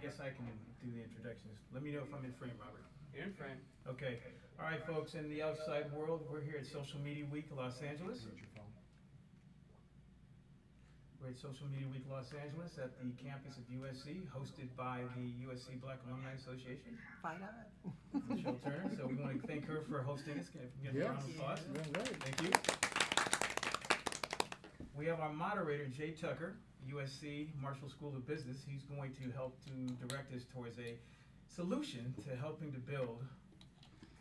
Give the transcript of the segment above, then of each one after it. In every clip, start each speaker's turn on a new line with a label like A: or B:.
A: guess I can do the introductions. Let me know if I'm in frame, Robert.
B: You're in frame.
A: Okay. All right, folks, in the outside world, we're here at Social Media Week, Los Angeles. We're at Social Media Week, Los Angeles at the campus of USC, hosted by the USC Black Alumni Association.
C: Fight on.
A: Michelle Turner. So we want to thank her for hosting us. Can we get a round of applause? Thank you. We have our moderator, Jay Tucker, USC Marshall School of Business. He's going to help to direct us towards a solution to helping to build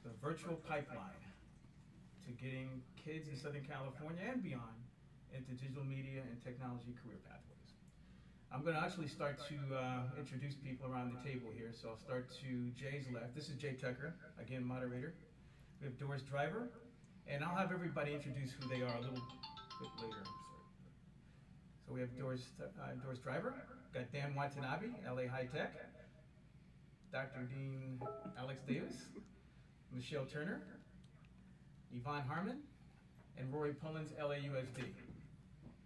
A: the virtual pipeline to getting kids in Southern California and beyond into digital media and technology career pathways. I'm going to actually start to introduce people around the table here. So I'll start to Jay's left. This is Jay Tucker, again, moderator. We have Doris Driver, and I'll have everybody introduce who they are a little bit later. So we have Doris Driver, got Dan Watanabe, LA High Tech, Dr. Dean Alex Davis, Michelle Turner, Yvonne Harmon, and Rory Pullins, LAUSD.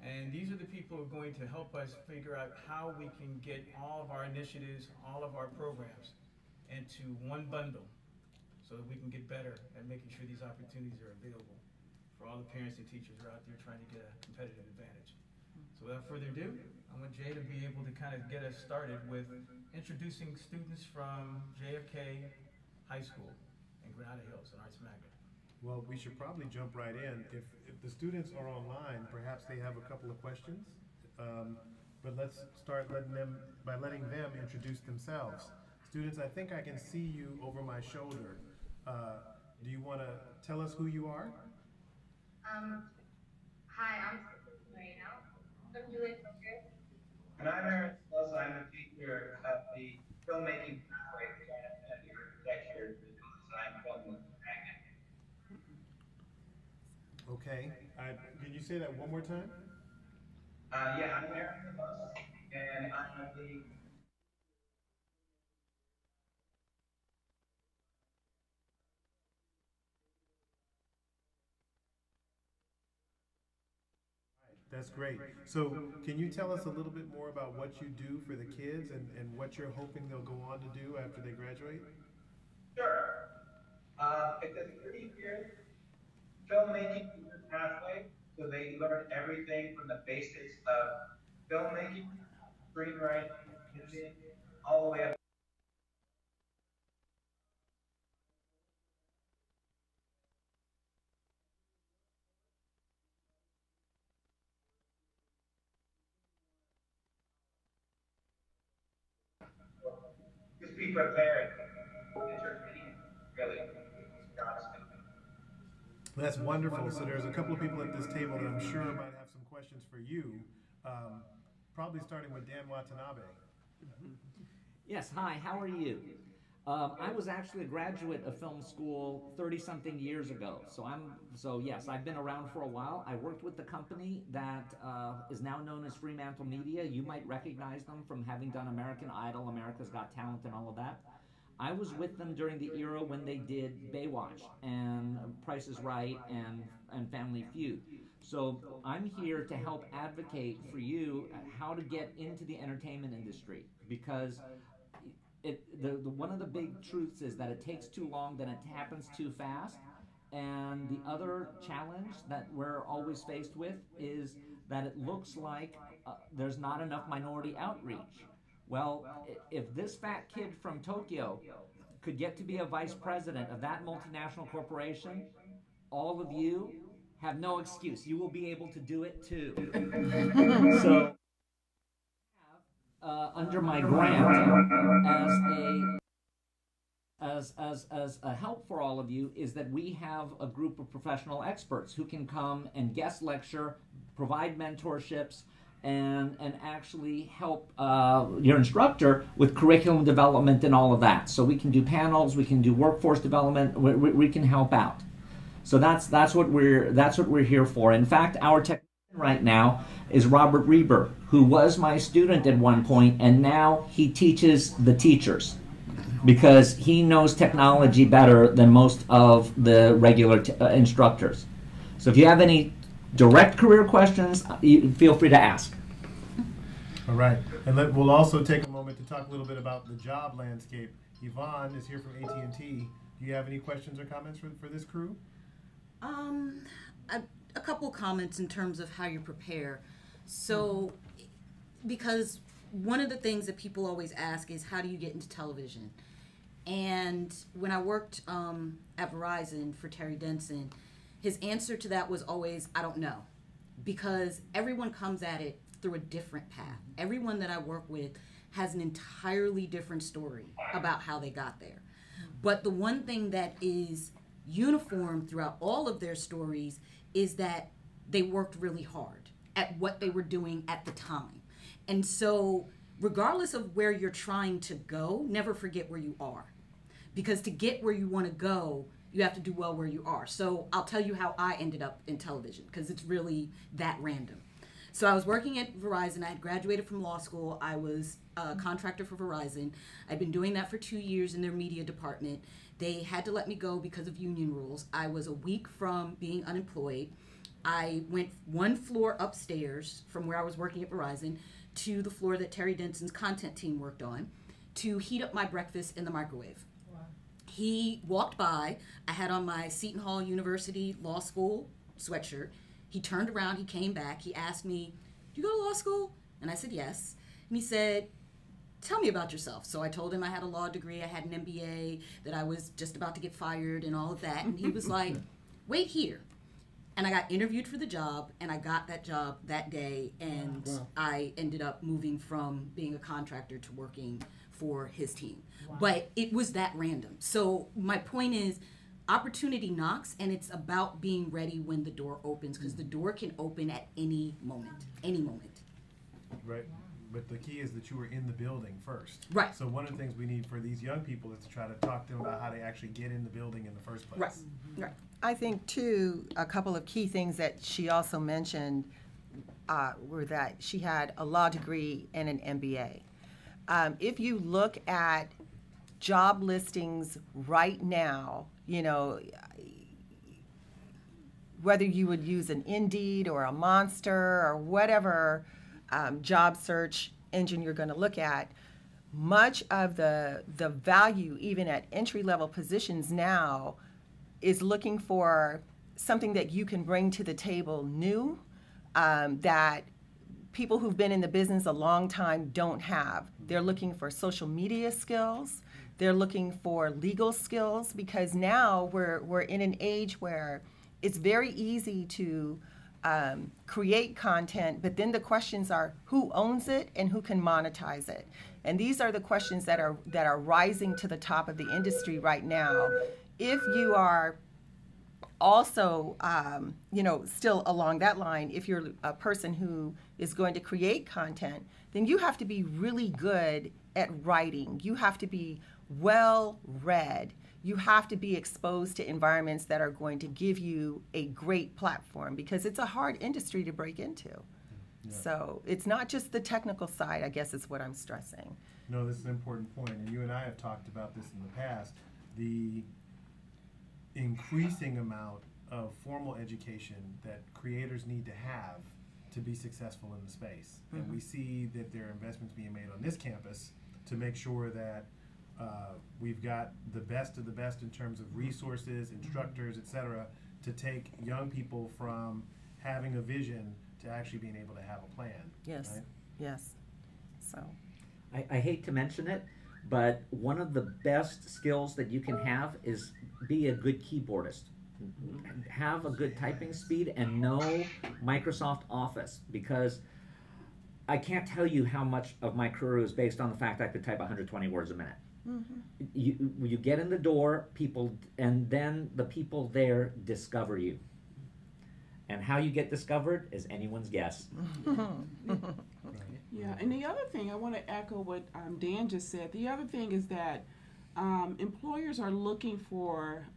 A: And these are the people who are going to help us figure out how we can get all of our initiatives, all of our programs into one bundle so that we can get better at making sure these opportunities are available for all the parents and teachers who are out there trying to get a competitive advantage. So without further ado, I want Jay to be able to kind of get us started with introducing students from JFK High School in Granada Hills in Arts Magna.
D: Well, we should probably jump right in. If the students are online, perhaps they have a couple of questions. But let's start by letting them introduce themselves. Students, I think I can see you over my shoulder. Do you want to tell us who you are?
E: Hi, I'm Marina. I'm Juliet Tucker.
F: And I'm Aaron Sloss. I'm a teacher at the filmmaking pathway at your architecture, design, film, and magnet.
D: Okay. Can you say that one more time?
F: Yeah, I'm Aaron Sloss, and I'm the
D: That's great. So can you tell us a little bit more about what you do for the kids and what you're hoping they'll go on to do after they graduate?
F: Sure. It's a 3-year filmmaking pathway, so they learn everything from the basics of filmmaking, screenwriting, editing, all the way up. Just be prepared. Really.
D: That's wonderful. So there's a couple of people at this table that I'm sure might have some questions for you. Probably starting with Dan Watanabe.
G: Yes, hi, how are you? I was actually a graduate of film school 30-something years ago. So yes, I've been around for a while. I worked with the company that is now known as Fremantle Media. You might recognize them from having done American Idol, America's Got Talent, and all of that. I was with them during the era when they did Baywatch and Price is Right and Family Feud. So I'm here to help advocate for you how to get into the entertainment industry, because one of the big truths is that it takes too long, then it happens too fast. And the other challenge that we're always faced with is that it looks like there's not enough minority outreach. Well, if this fat kid from Tokyo could get to be a vice president of that multinational corporation, all of you have no excuse. You will be able to do it too. So, under my grant, as a help for all of you, is that we have a group of professional experts who can come and guest lecture, provide mentorships, and actually help your instructor with curriculum development and all of that. So we can do panels, we can do workforce development, we can help out. So that's what we're here for. In fact, our technician right now is Robert Reber, who was my student at one point, and now he teaches the teachers because he knows technology better than most of the regular instructors. So if you have any direct career questions, feel free to ask.
D: All right, and we'll also take a moment to talk a little bit about the job landscape. Yvonne is here from AT&T. Do you have any questions or comments for this crew?
B: A couple comments in terms of how you prepare. So, because one of the things that people always ask is, how do you get into television? And when I worked at Verizon for Terry Denson, his answer to that was always, I don't know. Because everyone comes at it through a different path. Everyone that I work with has an entirely different story about how they got there. But the one thing that is uniform throughout all of their stories is that they worked really hard at what they were doing at the time. And so regardless of where you're trying to go, never forget where you are. Because to get where you want to go, you have to do well where you are. So I'll tell you how I ended up in television, because it's really that random. So I was working at Verizon. I had graduated from law school. I was a contractor for Verizon. I'd been doing that for 2 years in their media department. They had to let me go because of union rules. I was a week from being unemployed. I went one floor upstairs from where I was working at Verizon to the floor that Terry Denson's content team worked on to heat up my breakfast in the microwave. Wow. He walked by. I had on my Seton Hall University Law School sweatshirt. He turned around, he came back, he asked me, "Do you go to law school?" And I said, "Yes." And he said, "Tell me about yourself." So I told him I had a law degree, I had an MBA, that I was just about to get fired and all of that. And he was like, "Wait here." And I got interviewed for the job, and I got that job that day, and wow. I ended up moving from being a contractor to working for his team. Wow. But it was that random. So my point is, opportunity knocks, and it's about being ready when the door opens, because the door can open at any moment, any moment.
D: Right. But the key is that you were in the building first.
B: Right.
D: So one of the things we need for these young people is to try to talk to them about how to actually get in the building in the first place.
B: Right. Right.
C: I think, too, a couple of key things that she also mentioned were that she had a law degree and an MBA. If you look at job listings right now, you know, whether you would use an Indeed or a Monster or whatever job search engine you're going to look at, much of the value, even at entry-level positions now, is looking for something that you can bring to the table new, that people who've been in the business a long time don't have. They're looking for social media skills. They're looking for legal skills, because now we're in an age where it's very easy to create content, but then the questions are, who owns it and who can monetize it? And these are the questions that are rising to the top of the industry right now. If you are also, still along that line, if you're a person who is going to create content, then you have to be really good at writing. You have to be well read. You have to be exposed to environments that are going to give you a great platform, because it's a hard industry to break into. Yeah. So it's not just the technical side, I guess is what I'm stressing.
D: No, this is an important point, and you and I have talked about this in the past. The increasing amount of formal education that creators need to have to be successful in the space. Mm-hmm. And we see that there are investments being made on this campus to make sure that we've got the best of the best in terms of resources, instructors, et cetera, to take young people from having a vision to actually being able to have a plan.
C: Yes, right? Yes. So
G: I hate to mention it, but one of the best skills that you can have is be a good keyboardist. Have a good typing speed and know Microsoft Office, because I can't tell you how much of my career is based on the fact I could type 120 words a minute. Mm-hmm. You get in the door, and then the people there discover you. And how you get discovered is anyone's guess.
H: Yeah, and the other thing, I want to echo what Dan just said. The other thing is that employers are looking for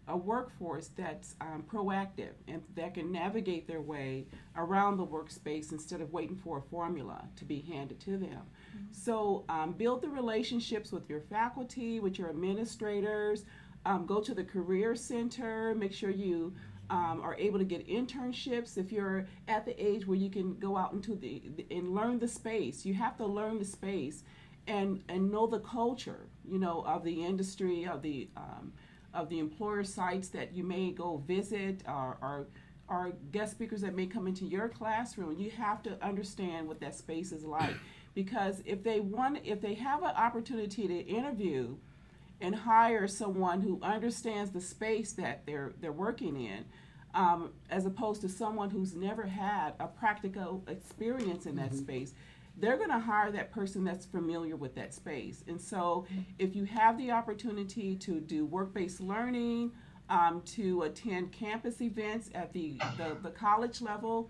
H: a workforce that's proactive and that can navigate their way around the workspace instead of waiting for a formula to be handed to them. Mm-hmm. So build the relationships with your faculty, with your administrators, go to the career center, make sure you are able to get internships, if you're at the age where you can go out into and learn the space, you have to learn the space and know the culture, you know, of the industry, of the employer sites that you may go visit, or guest speakers that may come into your classroom. You have to understand what that space is like, because if they have an opportunity to interview and hire someone who understands the space that they're working in, as opposed to someone who's never had a practical experience in that space, they're going to hire that person that's familiar with that space. And so if you have the opportunity to do work-based learning, to attend campus events at the college level,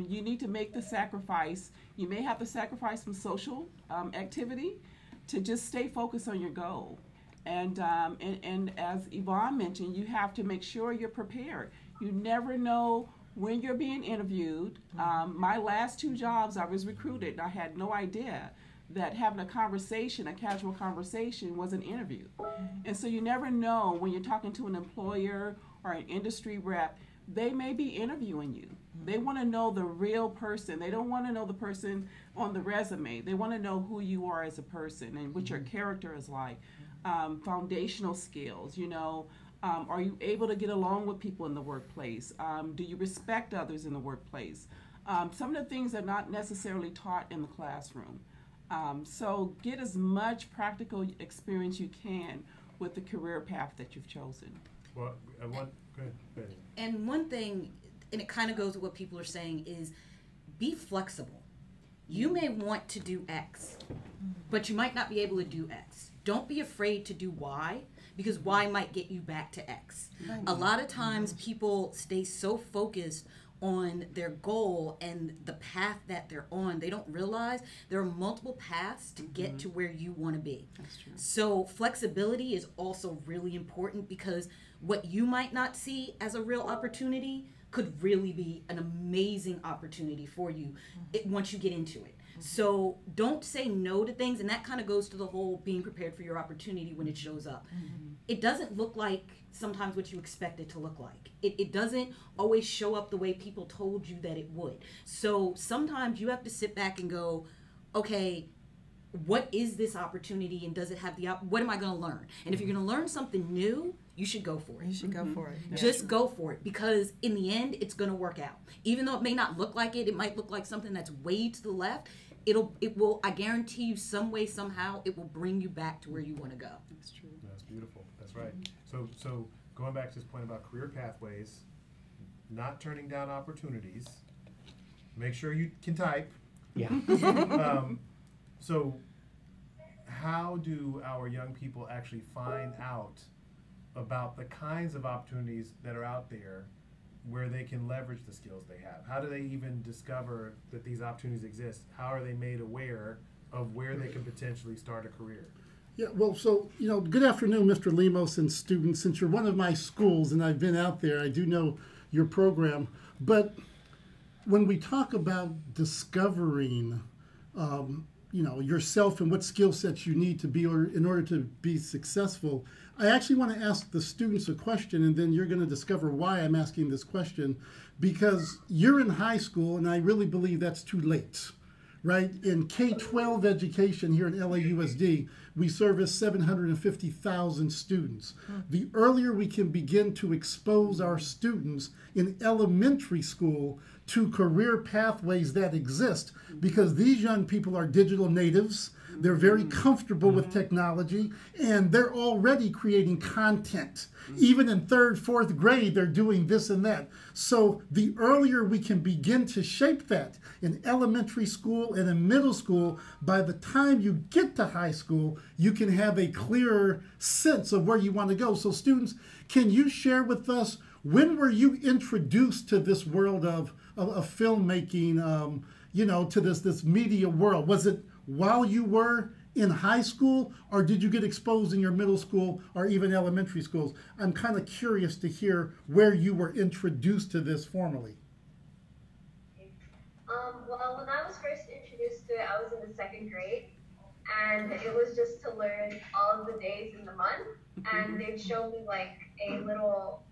H: you need to make the sacrifice. You may have to sacrifice some social activity to just stay focused on your goal. And as Yvonne mentioned, you have to make sure you're prepared. You never know when you're being interviewed. My last 2 jobs, I was recruited. I had no idea that having a casual conversation was an interview. And so you never know when you're talking to an employer or an industry rep, they may be interviewing you. They want to know the real person. They don't want to know the person on the resume. They want to know who you are as a person and what your character is like. Foundational skills, you know, are you able to get along with people in the workplace? Do you respect others in the workplace? Some of the things are not necessarily taught in the classroom. So get as much practical experience you can with the career path that you've chosen.
D: Well, go ahead.
B: And one thing, and it kind of goes with what people are saying, is be flexible. You may want to do X, but you might not be able to do X. Don't be afraid to do Y, because Y might get you back to X. A lot of times people stay so focused on their goal and the path that they're on, they don't realize there are multiple paths to get to where you want to be.
H: That's true.
B: So flexibility is also really important, because what you might not see as a real opportunity could really be an amazing opportunity for you once you get into it. So don't say no to things, and that kind of goes to the whole being prepared for your opportunity when it shows up. It doesn't look like sometimes what you expect it to look like. It doesn't always show up the way people told you that it would. So sometimes you have to sit back and go, okay, what is this opportunity, and does it have what am I going to learn? And if you're going to learn something new, you should go for it.
C: You should go for it.
B: Just go for it, because in the end, it's going to work out. Even though it may not look like it, it might look like something that's way to the left. It will, I guarantee you, some way, somehow, it will bring you back to where you want to go.
H: That's true.
D: That's beautiful. That's right. So going back to this point about career pathways, not turning down opportunities. Make sure you can type.
G: Yeah.
D: So how do our young people actually find out about the kinds of opportunities that are out there where they can leverage the skills they have? How do they even discover that these opportunities exist? How are they made aware of where they can potentially start a career?
I: Yeah, well, so, good afternoon, Mr. Lemos and students. Since you're one of my schools and I've been out there, I do know your program. But when we talk about discovering, yourself and what skill sets you need to be in order to be successful, I actually want to ask the students a question, and then you're going to discover why I'm asking this question. Because you're in high school, and I really believe that's too late, right? In K-12 education here at LAUSD, we service 750,000 students. The earlier we can begin to expose our students in elementary school to career pathways that exist, because these young people are digital natives, they're very comfortable with technology, and they're already creating content. Even in 3rd, 4th grade, they're doing this and that. So the earlier we can begin to shape that in elementary school and in middle school, by the time you get to high school, you can have a clearer sense of where you want to go. So students, can you share with us, when were you introduced to this world of filmmaking, to this media world? Was it while you were in high school, or did you get exposed in your middle school or even elementary schools? I'm kind of curious to hear where you were introduced to this formally.
E: Well, when I was first introduced to it, I was in the 2nd grade, and it was just to learn all of the days in the month, and they'd show me like a little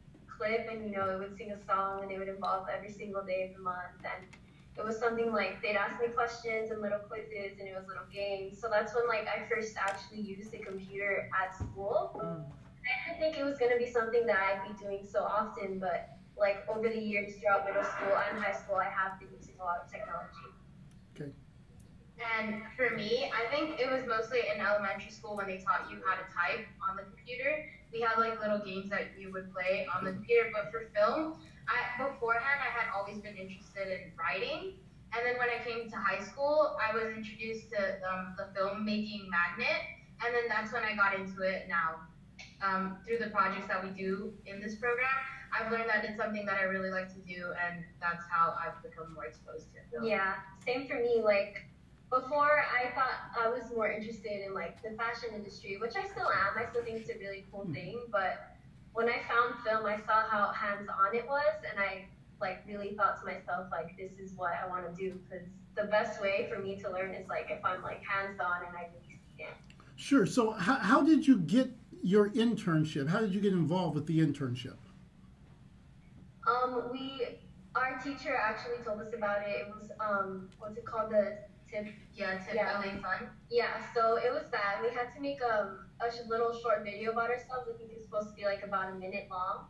E: clip, and you know, it would sing a song, and it would involve every single day of the month. And it was something like they'd ask me questions and little quizzes, and it was little games. So that's when like I first actually used the computer at school. I didn't think it was gonna be something that I'd be doing so often, but like over the years throughout middle school and high school, I have been using a lot of technology.
I: Okay.
J: And for me, I think it was mostly in elementary school when they taught you how to type on the computer. We had like little games that you would play on the computer, but for film, beforehand I had always been interested in writing. And then when I came to high school, I was introduced to the filmmaking magnet, and then that's when I got into it now. Through the projects that we do in this program, I've learned that it's something that I really like to do, and that's how I've become more exposed to film.
E: Yeah, same for me. Like, before, I thought I was more interested in like the fashion industry, which I still am. I still think it's a really cool thing. But when I found film, I saw how hands-on it was, and I like really thought to myself, like, this is what I want to do, because the best way for me to learn is like if I'm like hands-on and I really see it.
I: Sure. So how did you get your internship? How did you get involved with the internship?
E: Our teacher actually told us about it. It was what's it called, the TIP?
J: TIP LA Fun.
E: Yeah, so it was that. We had to make a little short video about ourselves. I think it was supposed to be like about a minute long.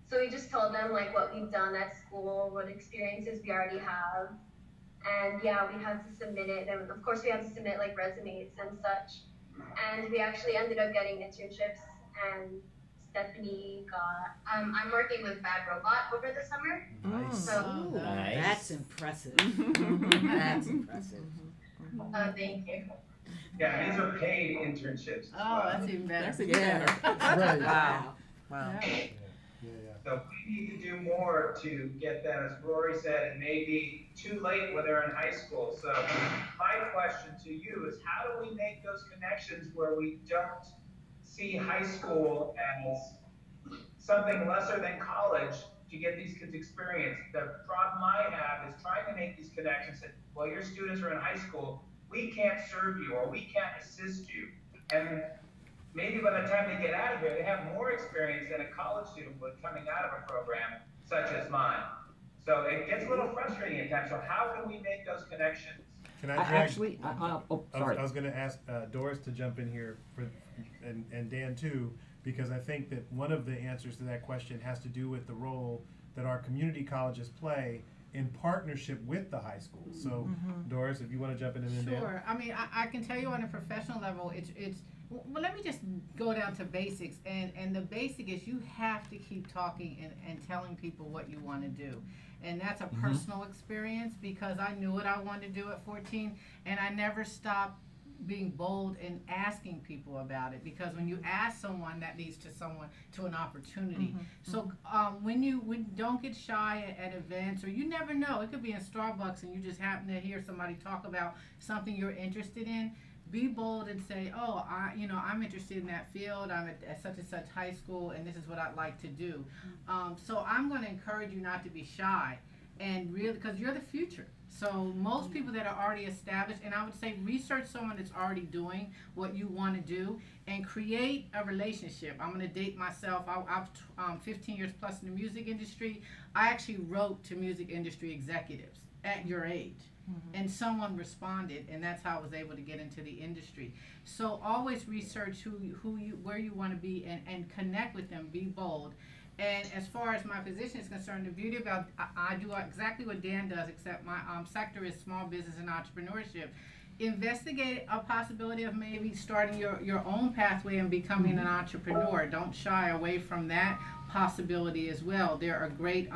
E: So we just told them like what we've done at school, what experiences we already have. And yeah, we had to submit it. And of course we had to submit like resumes and such. And we actually ended up getting internships, and Stephanie got,
J: I'm working with Bad Robot over the summer.
D: Nice.
J: So,
G: Nice.
B: That's impressive. That's impressive.
J: thank you.
F: Yeah, these are paid internships.
K: Oh, that's even better.
H: That's even better.
I: Right.
B: Wow.
C: Wow.
D: Yeah.
F: So we need to do more to get them, as Rory said, it may be too late when they're in high school. So my question to you is, how do we make those connections where we don't see high school as something lesser than college to get these kids experience? The problem I have is trying to make these connections that, well, your students are in high school, we can't serve you or we can't assist you. And maybe by the time they get out of here, they have more experience than a college student would coming out of a program such as mine. So it gets a little frustrating at times. So how can we make those connections?
D: Can I
G: I
D: drag,
G: actually, sorry.
D: I was going to ask Doris to jump in here, and Dan too, because I think that one of the answers to that question has to do with the role that our community colleges play in partnership with the high school. So Doris, if you want to jump in and then Dan.
K: Sure. I mean, I can tell you on a professional level, it's well, let me just go down to basics. And the basic is you have to keep talking and telling people what you want to do. And that's a personal experience, because I knew what I wanted to do at 14, and I never stopped being bold and asking people about it, because when you ask someone, that leads to an opportunity. So when you don't get shy at events, or you never know, it could be in Starbucks and you just happen to hear somebody talk about something you're interested in. Be bold and say, oh, I'm interested in that field. I'm at such and such high school, and this is what I'd like to do. So I'm going to encourage you not to be shy, and really, because you're the future. So most people that are already established, and I would say research someone that's already doing what you want to do, and create a relationship. I'm going to date myself. I've 15 years plus in the music industry. I actually wrote to music industry executives at your age. And someone responded, and that's how I was able to get into the industry. So always research where you want to be, and connect with them. Be bold. And as far as my position is concerned, the beauty about I do exactly what Dan does, except my sector is small business and entrepreneurship. Investigate a possibility of maybe starting your own pathway and becoming an entrepreneur. Don't shy away from that possibility as well. There are great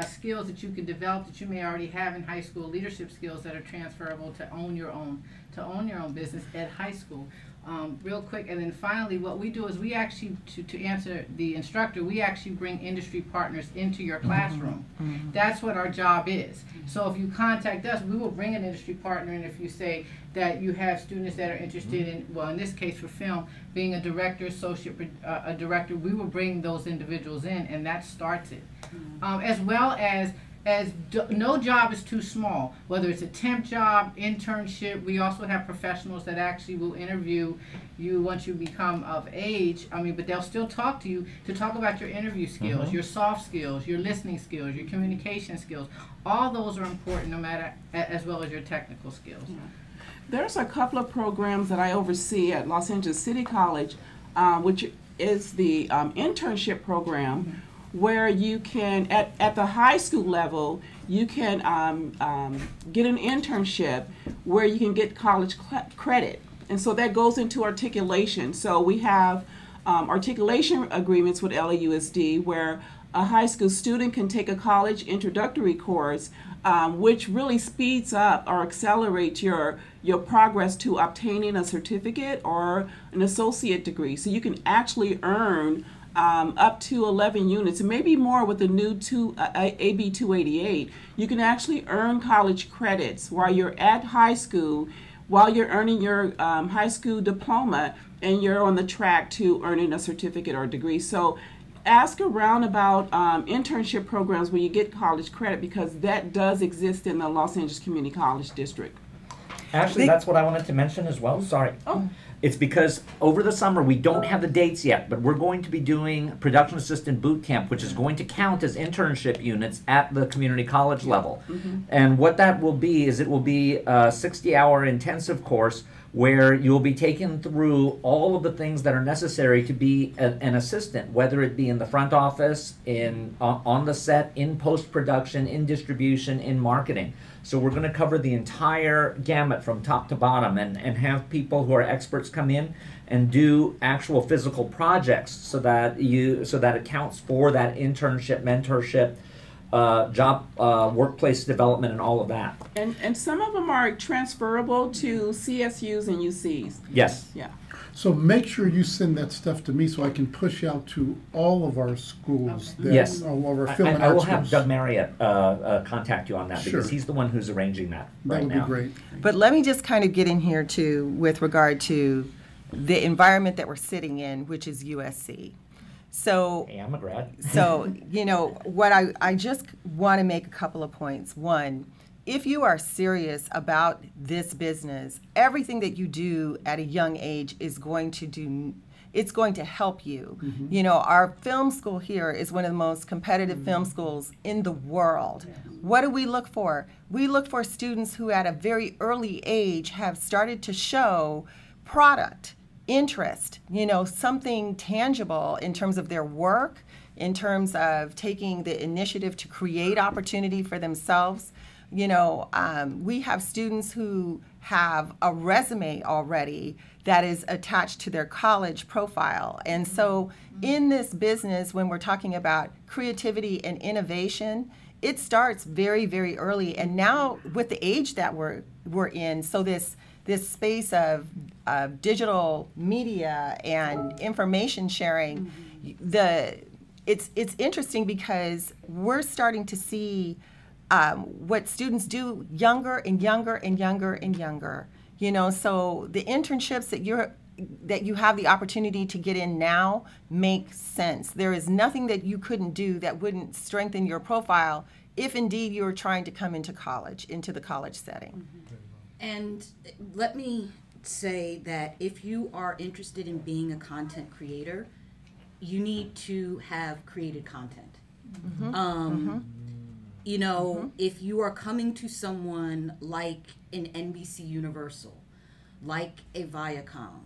K: skills that you can develop that you may already have in high school, leadership skills that are transferable to own your own business at high school. Real quick, and then finally, what we do is we actually, to answer the instructor, we actually bring industry partners into your classroom. That's what our job is. So if you contact us, we will bring an industry partner, and if you say that you have students that are interested in, well, in this case for film, being a director, director, we will bring those individuals in, and that starts it. As well as no job is too small, whether it's a temp job, internship. We also have professionals that actually will interview you once you become of age. I mean, but they'll still talk to you to talk about your interview skills, your soft skills, your listening skills, your communication skills. All those are important, no matter, as well as your technical skills.
H: There's a couple of programs that I oversee at Los Angeles City College, which is the internship program, where you can, at the high school level, you can get an internship where you can get college credit. And so that goes into articulation. So we have articulation agreements with LAUSD where a high school student can take a college introductory course, which really speeds up or accelerates your progress to obtaining a certificate or an associate degree. So you can actually earn up to 11 units, and maybe more with the new AB 288. You can actually earn college credits while you're at high school, while you're earning your high school diploma, and you're on the track to earning a certificate or degree. So ask around about internship programs where you get college credit, because that does exist in the Los Angeles Community College District.
G: Actually, that's what I wanted to mention as well. Sorry.
H: Oh.
G: It's because over the summer, we don't have the dates yet, but we're going to be doing production assistant boot camp, which is going to count as internship units at the community college level. And what that will be is it will be a 60-hour intensive course where you'll be taken through all of the things that are necessary to be an assistant, whether it be in the front office, on the set, in post-production, in distribution, in marketing. So we're going to cover the entire gamut from top to bottom and have people who are experts come in and do actual physical projects so that it counts for that internship, mentorship, job, workplace development, and all of that.
H: And some of them are transferable to CSUs and UCs.
G: Yes.
H: Yeah.
I: So make sure you send that stuff to me so I can push out to all of our schools. That,
G: Yes.
I: all of our film and
G: I will
I: arts
G: have
I: schools.
G: Doug Marriott contact you on that, because
I: Sure.
G: he's the one who's arranging that right
I: That would
G: now.
I: be great.
C: But let me just kind of get in here too with regard to the environment that we're sitting in, which is USC. So,
G: Hey, I'm a grad.
C: so what I just want to make a couple of points. One, if you are serious about this business, everything that you do at a young age is going to help you. Our film school here is one of the most competitive film schools in the world. What do we look for? We look for students who at a very early age have started to show product, interest, something tangible in terms of their work, in terms of taking the initiative to create opportunity for themselves. We have students who have a resume already that is attached to their college profile. And so in this business, when we're talking about creativity and innovation, it starts very, very early. And now with the age that we're in, so this space of digital media and information sharing, it's interesting because we're starting to see what students do younger and younger and younger and younger. So the internships that you have the opportunity to get in now make sense. There is nothing that you couldn't do that wouldn't strengthen your profile if indeed you're trying to come into the college setting.
B: And let me say that if you are interested in being a content creator, you need to have created content. If you are coming to someone like an NBC Universal, like a Viacom,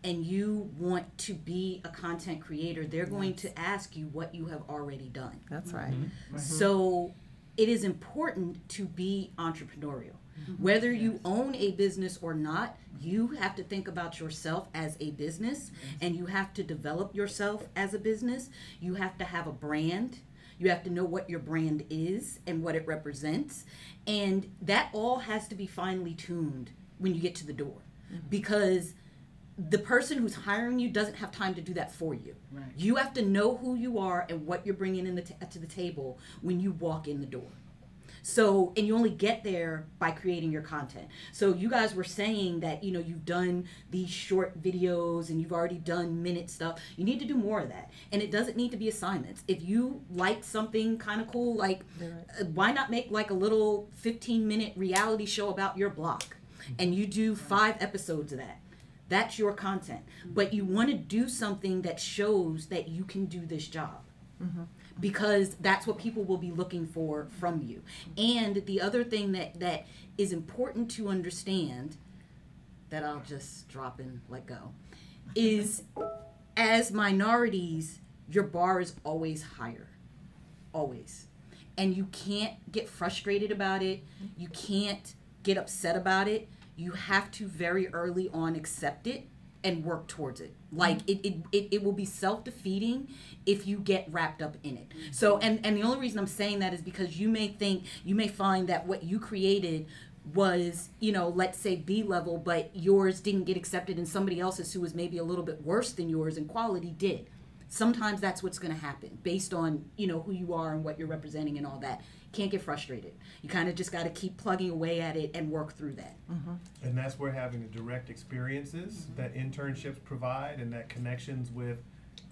B: and you want to be a content creator, they're going to ask you what you have already done.
C: That's right.
B: So it is important to be entrepreneurial. Whether you own a business or not, you have to think about yourself as a business, and you have to develop yourself as a business. You have to have a brand. You have to know what your brand is and what it represents. And that all has to be finely tuned when you get to the door, because the person who's hiring you doesn't have time to do that for you.
K: Right.
B: You have to know who you are and what you're bringing to the table when you walk in the door. So, and you only get there by creating your content. So you guys were saying that, you know, you've done these short videos and you've already done minute stuff. You need to do more of that. And it doesn't need to be assignments. If you like something kind of cool, like why not make like a little 15-minute reality show about your block? And you do 5 episodes of that. That's your content. But you want to do something that shows that you can do this job. Because that's what people will be looking for from you. And the other thing that is important to understand, that I'll just drop and let go, is as minorities, your bar is always higher. Always. And you can't get frustrated about it. You can't get upset about it. You have to very early on accept it and work towards it. Like it will be self-defeating if you get wrapped up in it. So and the only reason I'm saying that is because you may find that what you created was, you know, let's say B level, but yours didn't get accepted and somebody else's who was maybe a little bit worse than yours in quality did. Sometimes that's what's going to happen based on, you know, who you are and what you're representing and all that. Can't get frustrated. You kind of just got to keep plugging away at it and work through that.
D: And that's where having the direct experiences that internships provide and that connections with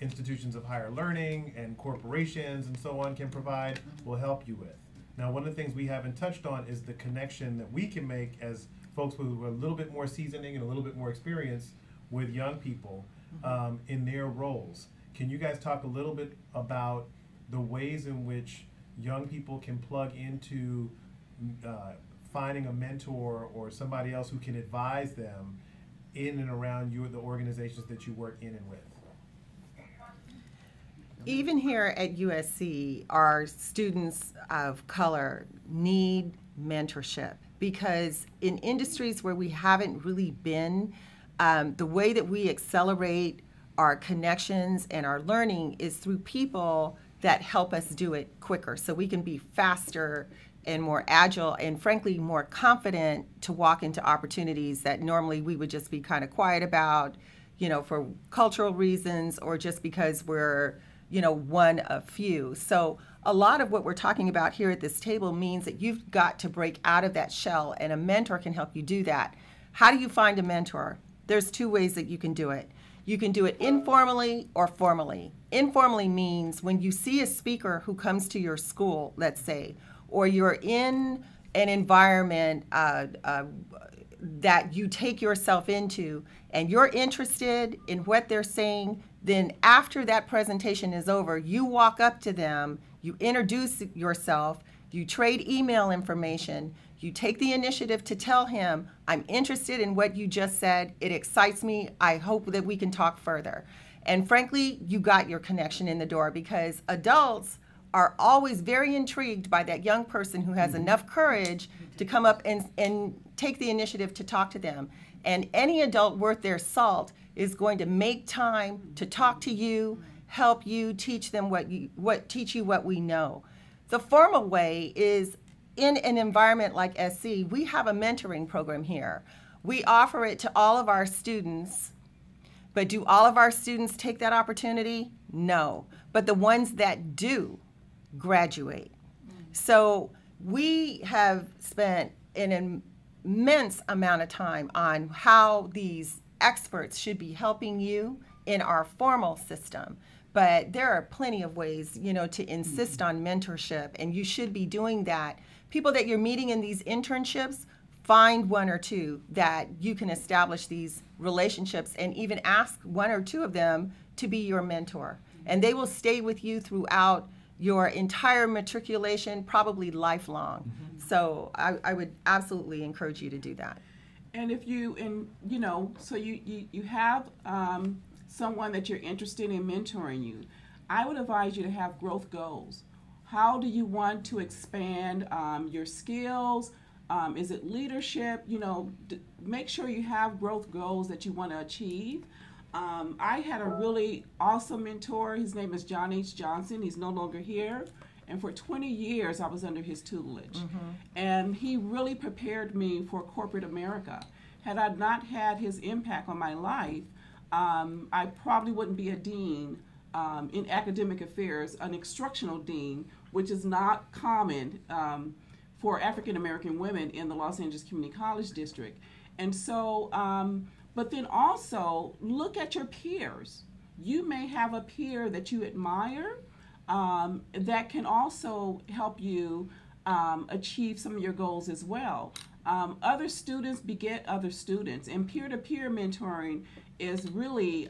D: institutions of higher learning and corporations and so on can provide will help you with. Now, one of the things we haven't touched on is the connection that we can make as folks who are a little bit more seasoning and a little bit more experience with young people in their roles. Can you guys talk a little bit about the ways in which young people can plug into finding a mentor or somebody else who can advise them in and around the organizations that you work in and with?
C: Even here at USC, our students of color need mentorship because in industries where we haven't really been, the way that we accelerate our connections and our learning is through people that help us do it quicker so we can be faster and more agile and frankly more confident to walk into opportunities that normally we would just be kind of quiet about, you know, for cultural reasons or just because we're, you know, one of few. So a lot of what we're talking about here at this table means that you've got to break out of that shell and a mentor can help you do that. How do you find a mentor? There's 2 ways that you can do it. You can do it informally or formally. Informally means when you see a speaker who comes to your school, let's say, or you're in an environment that you take yourself into and you're interested in what they're saying, then after that presentation is over, you walk up to them, you introduce yourself, you trade email information, you take the initiative to tell him, I'm interested in what you just said. It excites me. I hope that we can talk further. And frankly, you got your connection in the door because adults are always very intrigued by that young person who has enough courage to come up and take the initiative to talk to them. And any adult worth their salt is going to make time to talk to you, help you, teach them what we know. The formal way is in an environment like SC, we have a mentoring program here. We offer it to all of our students, but do all of our students take that opportunity? No. But the ones that do graduate. So we have spent an immense amount of time on how these experts should be helping you in our formal system. But there are plenty of ways, you know, to insist on mentorship, and you should be doing that. People that you're meeting in these internships, find 1 or 2 that you can establish these relationships and even ask 1 or 2 of them to be your mentor. And they will stay with you throughout your entire matriculation, probably lifelong. So I would absolutely encourage you to do that.
H: And if you have someone that you're interested in mentoring you, I would advise you to have growth goals. How do you want to expand your skills? Is it leadership? You know, make sure you have growth goals that you want to achieve. I had a really awesome mentor. His name is John H. Johnson. He's no longer here. And for 20 years, I was under his tutelage. And he really prepared me for corporate America. Had I not had his impact on my life, I probably wouldn't be a dean in academic affairs, an instructional dean, which is not common for African American women in the Los Angeles Community College District. And so, but then also look at your peers. You may have a peer that you admire that can also help you achieve some of your goals as well. Other students beget other students, and peer-to-peer mentoring is really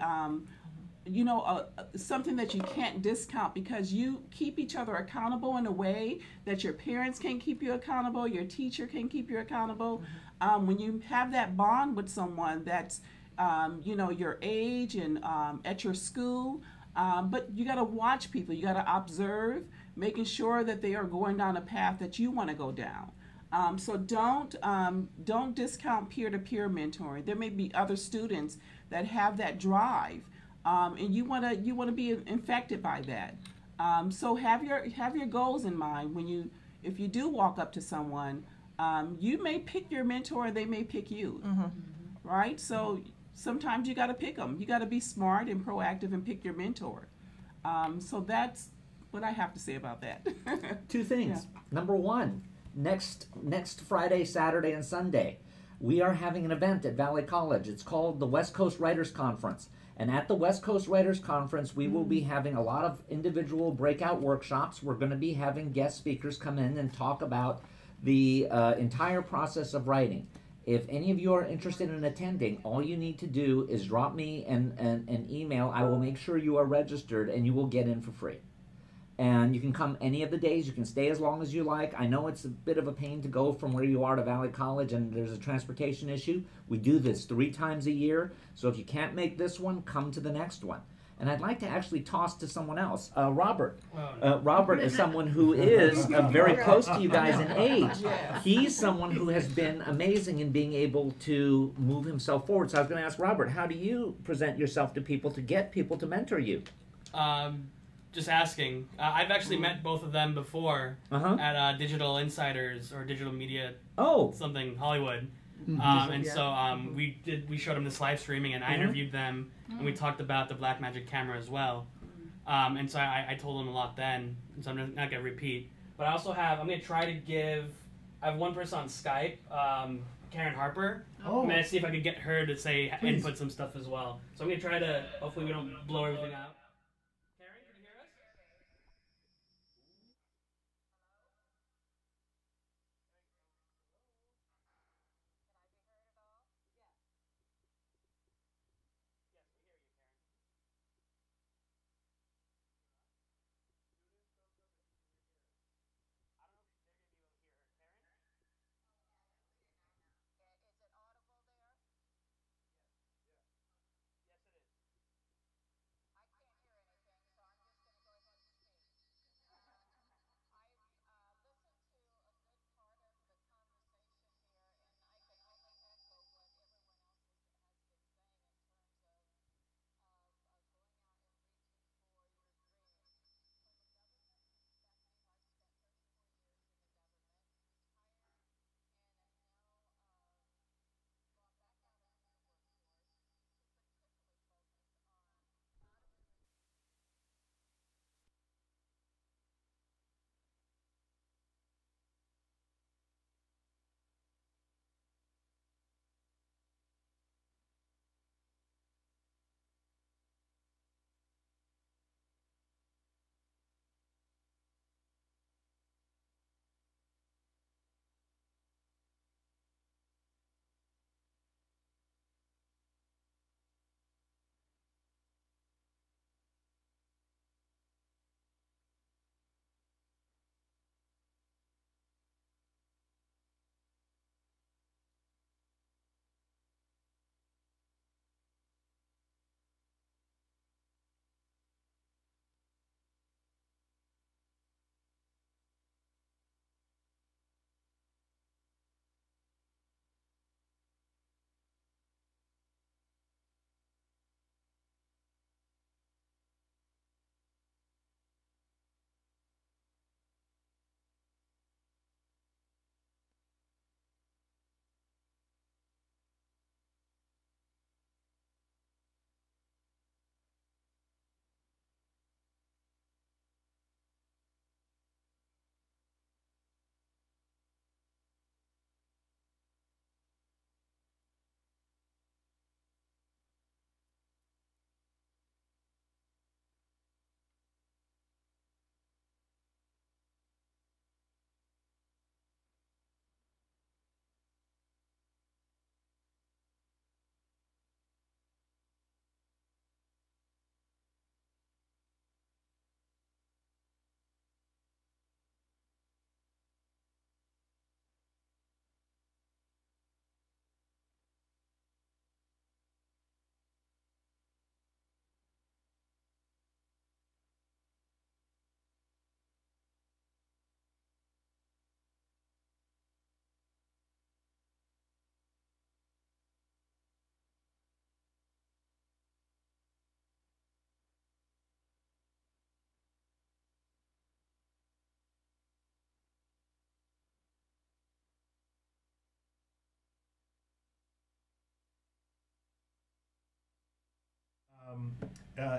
H: something that you can't discount, because you keep each other accountable in a way that your parents can keep you accountable, your teacher can keep you accountable. When you have that bond with someone that's your age and at your school, but you got to watch people, you got to observe, making sure that they are going down a path that you want to go down. So don't discount peer-to-peer mentoring. There may be other students that have that drive, and you want to be infected by that. So have your goals in mind if you do walk up to someone. You may pick your mentor, they may pick you, right? So sometimes you got to pick them. You got to be smart and proactive and pick your mentor. So that's what I have to say about that.
G: Two things. Yeah. Number one, next Friday, Saturday, and Sunday, we are having an event at Valley College. It's called the West Coast Writers Conference. And at the West Coast Writers Conference, we will be having a lot of individual breakout workshops. We're going to be having guest speakers come in and talk about the entire process of writing. If any of you are interested in attending, all you need to do is drop me an email. I will make sure you are registered, and you will get in for free. And you can come any of the days. You can stay as long as you like. I know it's a bit of a pain to go from where you are to Valley College, and there's a transportation issue. We do this 3 times a year. So if you can't make this one, come to the next one. And I'd like to actually toss to someone else. Robert. Robert is someone who is very close to you guys in age. He's someone who has been amazing in being able to move himself forward. So I was going to ask Robert, how do you present yourself to people to get people to mentor you?
L: Just asking. I've actually met both of them before at Digital Insiders or Digital Media something Hollywood. So we showed them this live streaming, and I interviewed them, and we talked about the Blackmagic camera as well. And so I told them a lot then, and so I'm not going to repeat. But I'm going to try to I have one person on Skype, Karen Harper. I'm going to see if I could get her to say input some stuff as well. So I'm going to try to, hopefully we don't blow everything out.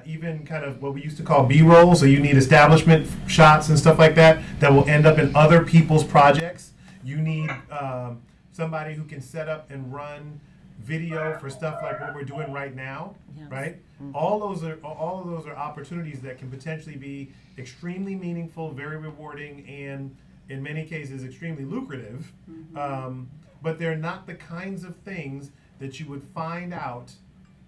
D: even kind of what we used to call B-roll, so you need establishment shots and stuff like that that will end up in other people's projects. You need somebody who can set up and run video for stuff like what we're doing right now, right? All of those are opportunities that can potentially be extremely meaningful, very rewarding, and in many cases extremely lucrative. But they're not the kinds of things that you would find out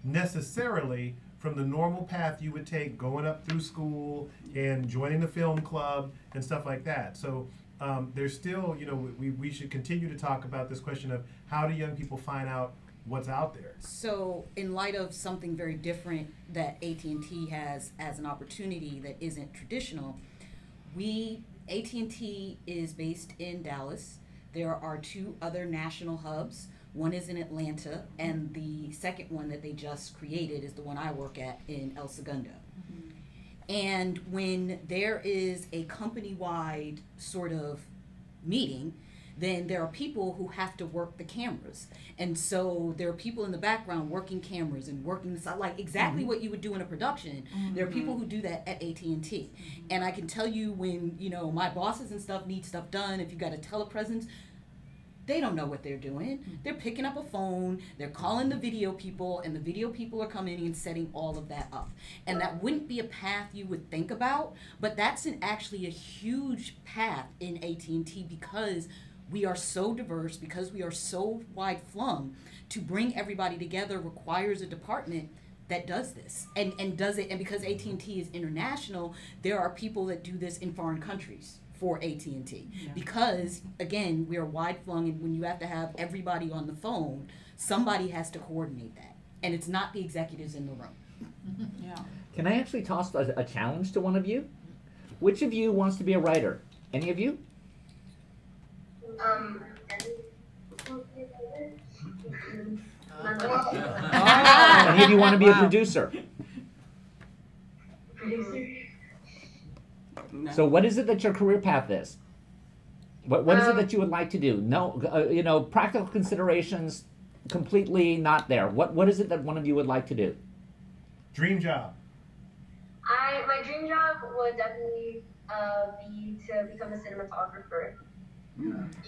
D: necessarily from the normal path you would take going up through school and joining the film club and stuff like that. So there's still, you know, we should continue to talk about this question of how do young people find out what's out there.
B: So in light of something very different that AT&T has as an opportunity that isn't traditional, AT&T is based in Dallas. There are 2 other national hubs. One is in Atlanta, and the second one that they just created is the one I work at in El Segundo. And when there is a company-wide sort of meeting, then there are people who have to work the cameras. And so there are people in the background working cameras and working the side, like exactly what you would do in a production. There are people who do that at AT&T. And I can tell you when, you know, my bosses and stuff need stuff done, if you got a telepresence, they don't know what they're doing. They're picking up a phone, they're calling the video people, and the video people are coming in and setting all of that up. And that wouldn't be a path you would think about, but that's actually a huge path in AT&T because we are so diverse, because we are so wide flung. To bring everybody together requires a department that does this and does it. And because AT&T is international, there are people that do this in foreign countries for AT&T. Because again, we are wide flung, and when you have to have everybody on the phone, somebody has to coordinate that. And it's not the executives in the room.
G: Can I actually toss a challenge to one of you? Which of you wants to be a writer? Any of you? Any of you want to be a producer? So what is it that your career path is? What is it that you would like to do? No, you know, practical considerations completely not there. What is it that one of you would like to do?
D: Dream job.
E: My dream job would definitely be to become a cinematographer.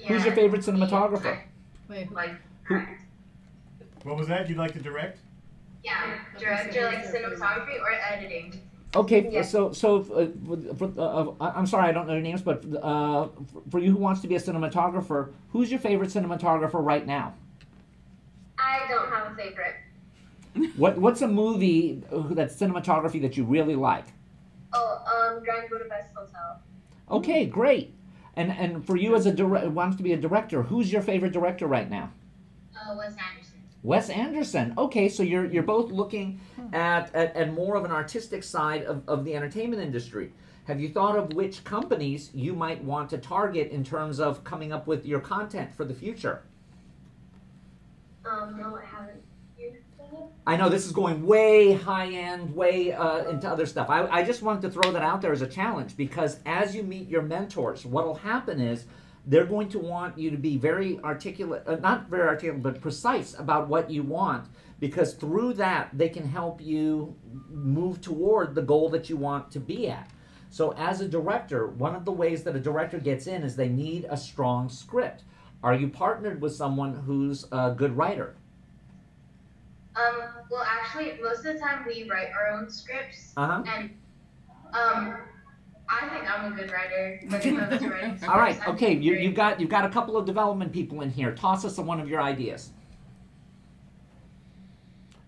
G: Who's your favorite cinematographer?
D: What was that? You'd like to direct?
E: Yeah, director, like cinematography or editing.
G: Okay,
E: Yeah.
G: I'm sorry, I don't know your names, but for you who wants to be a cinematographer, who's your favorite cinematographer right now?
E: I don't have a favorite.
G: What's a movie that's cinematography that you really like?
E: Grand Budapest Hotel.
G: Okay, great. And for you as wants to be a director, who's your favorite director right now?
E: Wes Anderson.
G: Wes Anderson. Okay, so you're both looking at more of an artistic side of the entertainment industry. Have you thought of which companies you might want to target in terms of coming up with your content for the future?
E: No, I haven't.
G: I know this is going way high-end, way into other stuff. I just wanted to throw that out there as a challenge, because as you meet your mentors, what will happen is they're going to want you to be very articulate, not very articulate, but precise about what you want, because through that, they can help you move toward the goal that you want to be at. So as a director, one of the ways that a director gets in is they need a strong script. Are you partnered with someone who's a good writer?
E: Well, actually, most of the time we write our own scripts, and I think I'm a good writer when it comes to writing scripts.
G: All right, okay, you've got a couple of development people in here. Toss us one of your ideas.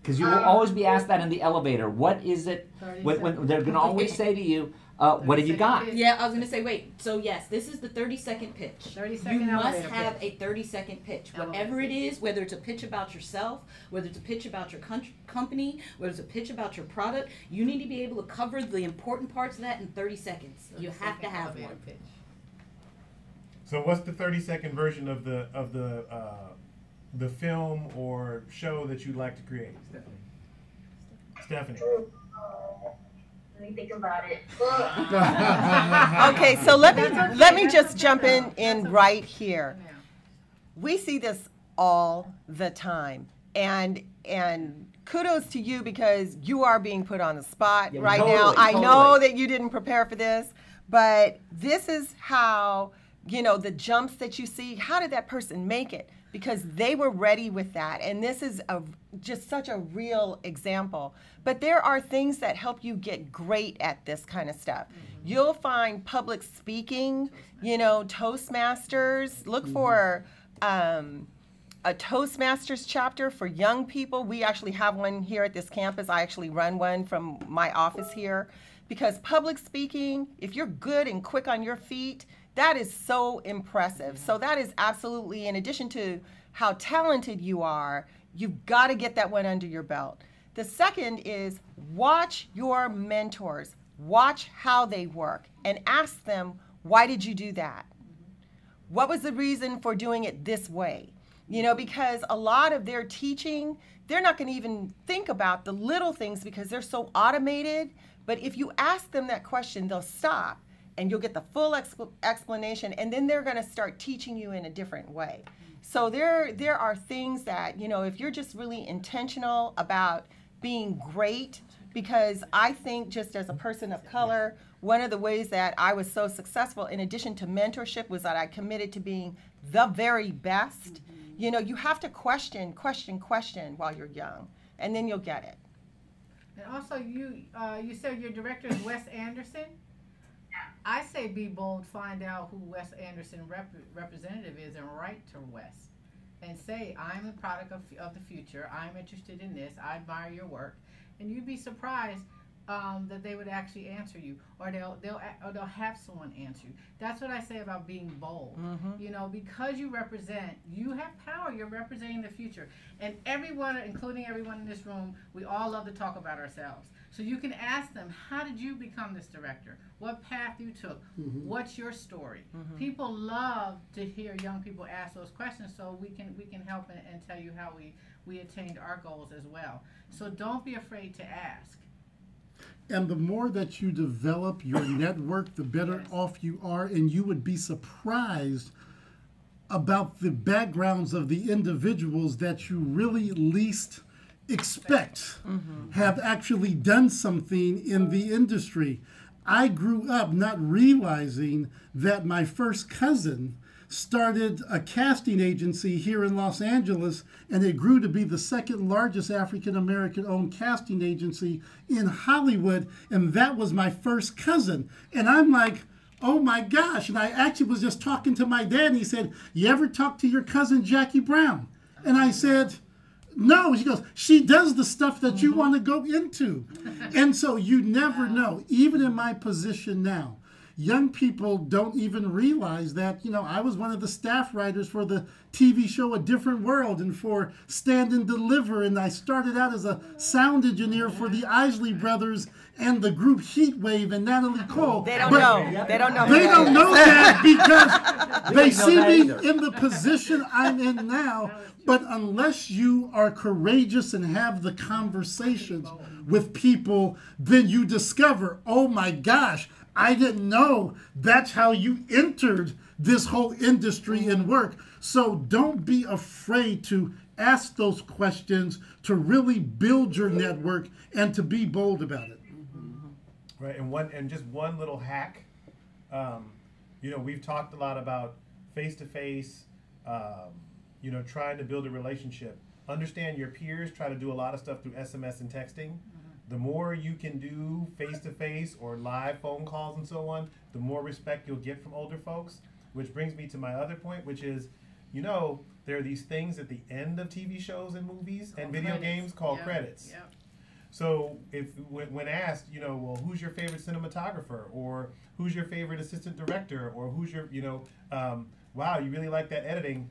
G: Because you will always be asked that in the elevator. What is it? When they're going to always say to you, what have you got?
B: Yeah, I was going to say, wait. So yes, this is the 30-second pitch.
K: 30-second
B: You must
K: elevator
B: have
K: pitch.
B: a 30-second pitch. Whatever it is, whether it's a pitch about yourself, whether it's a pitch about your company, whether it's a pitch about your product, you need to be able to cover the important parts of that in 30 seconds. You have to have one.
K: Pitch.
D: So what's the 30-second version of the film or show that you'd like to create? Stephanie.
E: Let me think about it.
C: Okay, so let me just jump in right here. We see this all the time. and kudos to you because you are being put on the spot right
G: totally,
C: now. I
G: totally.
C: know that you didn't prepare for this, but this is how, you know, the jumps that you see, how did that person make it? Because they were ready with that. And this is just such a real example. But there are things that help you get great at this kind of stuff. You'll find public speaking, you know, Toastmasters. Look for a Toastmasters chapter for young people. We actually have one here at this campus. I actually run one from my office here. Because public speaking, if you're good and quick on your feet, that is so impressive. So that is absolutely, in addition to how talented you are, you've got to get that one under your belt. The second is watch your mentors. Watch how they work and ask them, why did you do that? What was the reason for doing it this way? You know, because a lot of their teaching, they're not going to even think about the little things because they're so automated. But if you ask them that question, they'll stop and you'll get the full explanation, and then they're going to start teaching you in a different way. So there are things that, you know, if you're just really intentional about being great, because I think just as a person of color, one of the ways that I was so successful in addition to mentorship was that I committed to being the very best. You know, you have to question while you're young, and then you'll get it.
K: And also, you said your director is Wes Anderson. I say be bold, find out who Wes Anderson representative is, and write to Wes, and say I'm a product of the future. I'm interested in this. I admire your work, and you'd be surprised that they would actually answer you, or they'll have someone answer you. That's what I say about being bold. You know, because you have power. You're representing the future, and everyone, including everyone in this room, we all love to talk about ourselves. So you can ask them, how did you become this director? What path you took? What's your story? People love to hear young people ask those questions, so we can help and tell you how we attained our goals as well. So don't be afraid to ask.
I: And the more that you develop your network, the better off you are. And you would be surprised about the backgrounds of the individuals that you really least expect have actually done something in the industry. I grew up not realizing that my first cousin started a casting agency here in Los Angeles, and it grew to be the second largest African-American owned casting agency in Hollywood, and that was my first cousin. And I'm like, oh my gosh. And I actually was just talking to my dad, and he said, you ever talk to your cousin Jackie Brown? And I said, no. She goes, she does the stuff that you want to go into. And so you never know. Even in my position now, young people don't even realize that, you know, I was one of the staff writers for the TV show A Different World and for Stand and Deliver, and I started out as a sound engineer for the Isley Brothers and the group Heatwave and Natalie Cole.
C: They don't know. They don't know.
I: They don't know that because they see me in the position I'm in now. But unless you are courageous and have the conversations with people, then you discover, oh my gosh, I didn't know that's how you entered this whole industry and work. So don't be afraid to ask those questions, to really build your network, and to be bold about it.
D: Right, and just one little hack. You know, we've talked a lot about face-to-face, you know, trying to build a relationship. Understand your peers try to do a lot of stuff through SMS and texting. The more you can do face-to-face or live phone calls and so on, the more respect you'll get from older folks. Which brings me to my other point, which is, you know, there are these things at the end of TV shows and movies and video games called credits. Yep. So when asked, you know, well, who's your favorite cinematographer, or who's your favorite assistant director, or who's your, you know, wow, you really like that editing,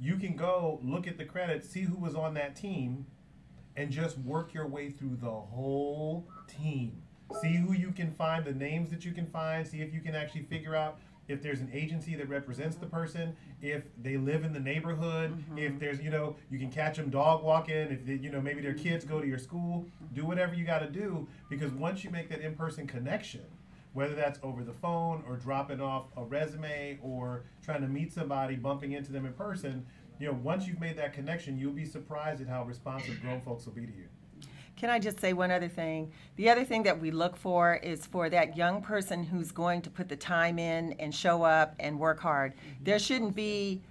D: you can go look at the credits, see who was on that team, and just work your way through the whole team. See who you can find, the names that you can find, see if you can actually figure out if there's an agency that represents the person, if they live in the neighborhood, if there's, you know, you can catch them dog walking, if they, you know, maybe their kids go to your school, do whatever you got to do, because once you make that in-person connection, whether that's over the phone or dropping off a resume or trying to meet somebody, bumping into them in person, once you've made that connection, you'll be surprised at how responsive grown folks will be to you.
C: Can I just say one other thing? The other thing that we look for is for that young person who's going to put the time in and show up and work hard. There shouldn't be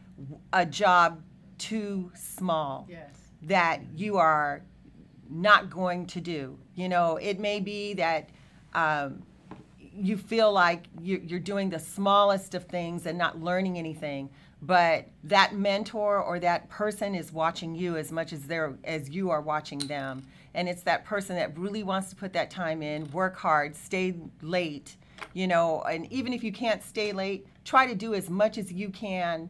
C: a job too small that you are not going to do. It may be that you feel like you're doing the smallest of things and not learning anything, but that mentor or that person is watching you as much as you are watching them. And it's that person that really wants to put that time in, work hard, stay late, and even if you can't stay late, try to do as much as you can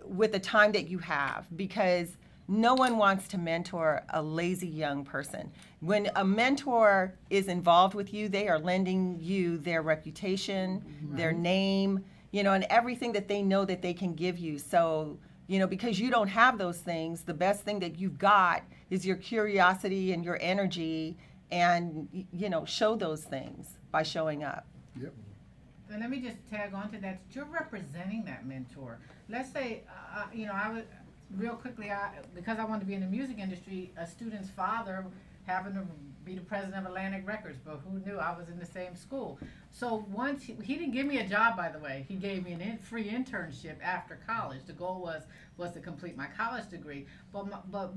C: with the time that you have, because no one wants to mentor a lazy young person. When a mentor is involved with you, they are lending you their reputation, their name, and everything that they know that they can give you. So, because you don't have those things, the best thing that you've got is your curiosity and your energy, and, show those things by showing up.
I: Yep.
K: So let me just tag on to that. You're representing that mentor. Let's say, I was real quickly, because I wanted to be in the music industry, a student's father happened to be the president of Atlantic Records, but who knew I was in the same school. So once, he didn't give me a job, by the way. He gave me a free internship after college. The goal was to complete my college degree. But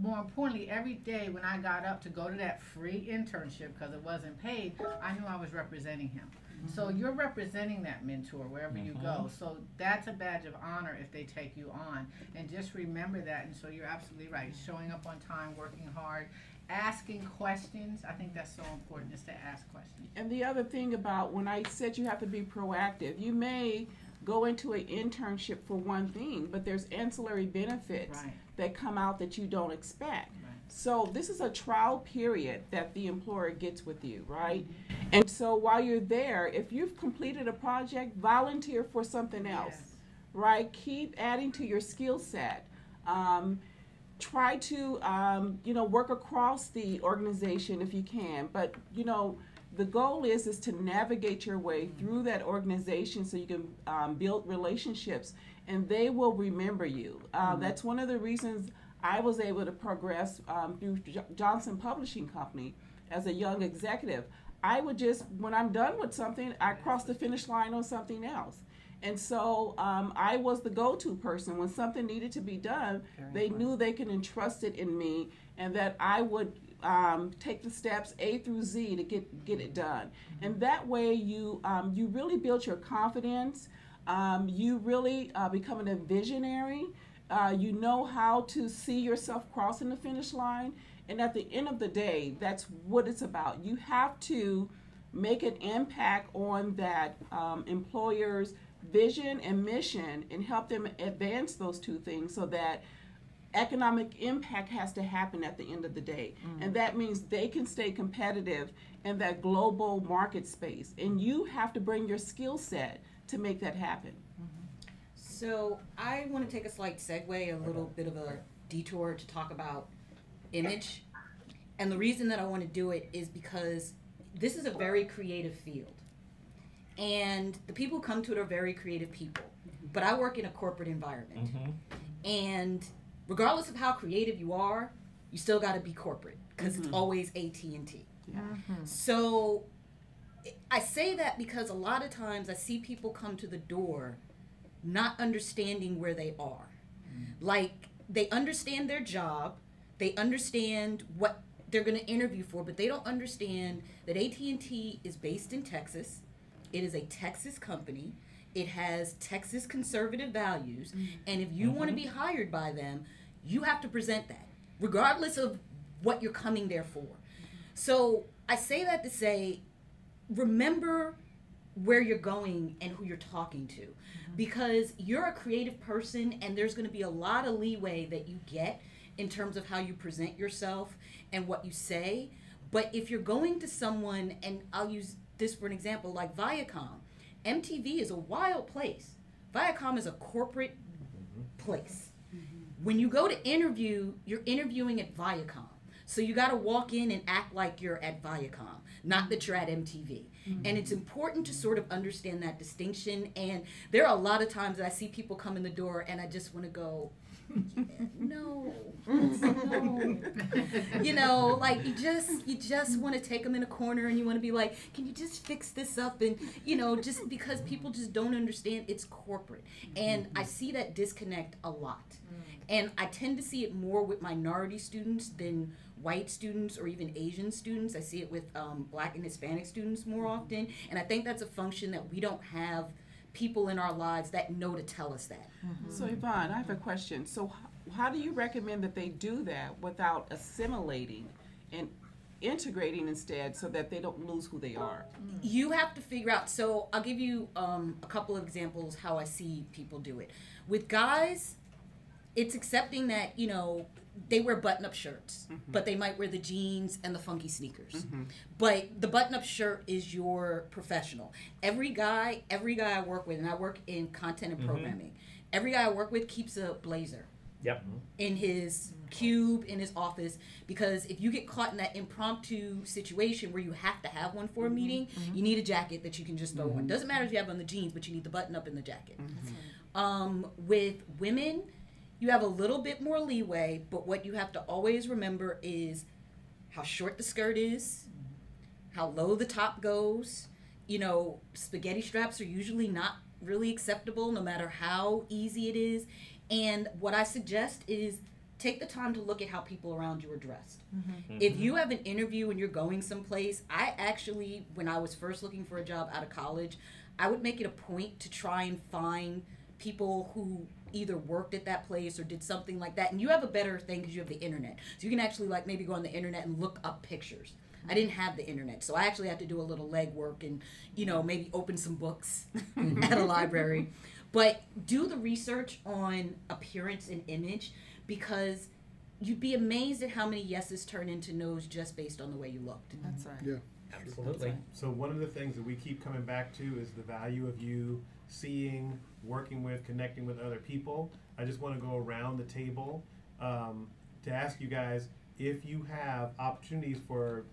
K: more importantly, every day when I got up to go to that free internship, because it wasn't paid, I knew I was representing him. So you're representing that mentor wherever you go. So that's a badge of honor if they take you on. And just remember that. And so you're absolutely right. Showing up on time, working hard, asking questions. I think that's so important, is to ask questions.
H: And the other thing about when I said you have to be proactive, you may go into an internship for one thing, but there's ancillary benefits that come out that you don't expect. So this is a trial period that the employer gets with you, right? And so while you're there, if you've completed a project, volunteer for something else, right? Keep adding to your skill set. Try to, work across the organization if you can. But, the goal is to navigate your way through that organization so you can build relationships, and they will remember you. That's one of the reasons I was able to progress through Johnson Publishing Company as a young executive. I would just, when I'm done with something, I cross the finish line on something else. And so I was the go-to person. When something needed to be done, they knew they could entrust it in me, and that I would take the steps A through Z to get it done. And that way you really build your confidence. You really become a visionary. You know how to see yourself crossing the finish line. And at the end of the day, that's what it's about. You have to make an impact on that employer's vision and mission and help them advance those two things, so that economic impact has to happen at the end of the day. And that means they can stay competitive in that global market space. And you have to bring your skill set to make that happen.
B: So I want to take a slight segue, a little bit of a detour to talk about image. And the reason that I want to do it is because this is a very creative field. And the people who come to it are very creative people. But I work in a corporate environment. And regardless of how creative you are, you still got to be corporate, because it's always AT&T. So I say that because a lot of times I see people come to the door not understanding where they are. Like, they understand their job, they understand what they're going to interview for, but they don't understand that AT&T is based in Texas. It is a Texas company. It has Texas conservative values. And if you want to be hired by them, you have to present that, regardless of what you're coming there for. So I say that to say, remember where you're going and who you're talking to. Because you're a creative person, and there's going to be a lot of leeway that you get in terms of how you present yourself and what you say. But if you're going to someone, and I'll use this for an example, like Viacom. MTV is a wild place. Viacom is a corporate place. When you go to interview, you're interviewing at Viacom. So you got to walk in and act like you're at Viacom, not that you're at MTV. And it's important to sort of understand that distinction. And there are a lot of times that I see people come in the door and I just want to go, No. No. You know, like you just want to take them in a corner and you want to be like, can you just fix this up? And you know, just because people just don't understand it's corporate. And I see that disconnect a lot. And I tend to see it more with minority students than white students or even Asian students. I see it with Black and Hispanic students more often. And I think that's a function that we don't have people in our lives that know to tell us that.
H: So Yvonne, I have a question. So how do you recommend that they do that without assimilating and integrating instead so that they don't lose who they are?
B: You have to figure out, so I'll give you a couple of examples how I see people do it. With guys, it's accepting that, you know, they wear button-up shirts, but they might wear the jeans and the funky sneakers. But the button-up shirt is your professional. Every guy I work with, and I work in content and programming, every guy I work with keeps a blazer. In his cube, in his office, because if you get caught in that impromptu situation where you have to have one for a meeting, you need a jacket that you can just throw on. Doesn't matter if you have on the jeans, but you need the button up in the jacket. With women, you have a little bit more leeway, but what you have to always remember is how short the skirt is, how low the top goes. You know, spaghetti straps are usually not really acceptable no matter how easy it is. And what I suggest is take the time to look at how people around you are dressed. If you have an interview and you're going someplace, I actually, when I was first looking for a job out of college, I would make it a point to try and find people who either worked at that place or did something like that. And you have a better thing because you have the internet. So you can actually like maybe go on the internet and look up pictures. I didn't have the internet, so I actually had to do a little legwork and, you know, maybe open some books at a library. But do the research on appearance and image, because you'd be amazed at how many yeses turn into nos just based on the way you looked.
C: That's right.
I: Yeah.
G: Absolutely.
D: So one of the things that we keep coming back to is the value of you seeing, working with, connecting with other people. I just want to go around the table to ask you guys if you have opportunities for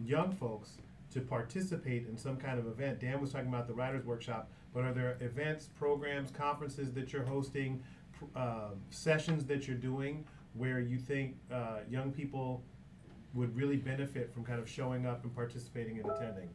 D: young folks to participate in some kind of event. Dan was talking about the Writers Workshop, but are there events, programs, conferences that you're hosting, sessions that you're doing where you think young people would really benefit from kind of showing up and participating and attending?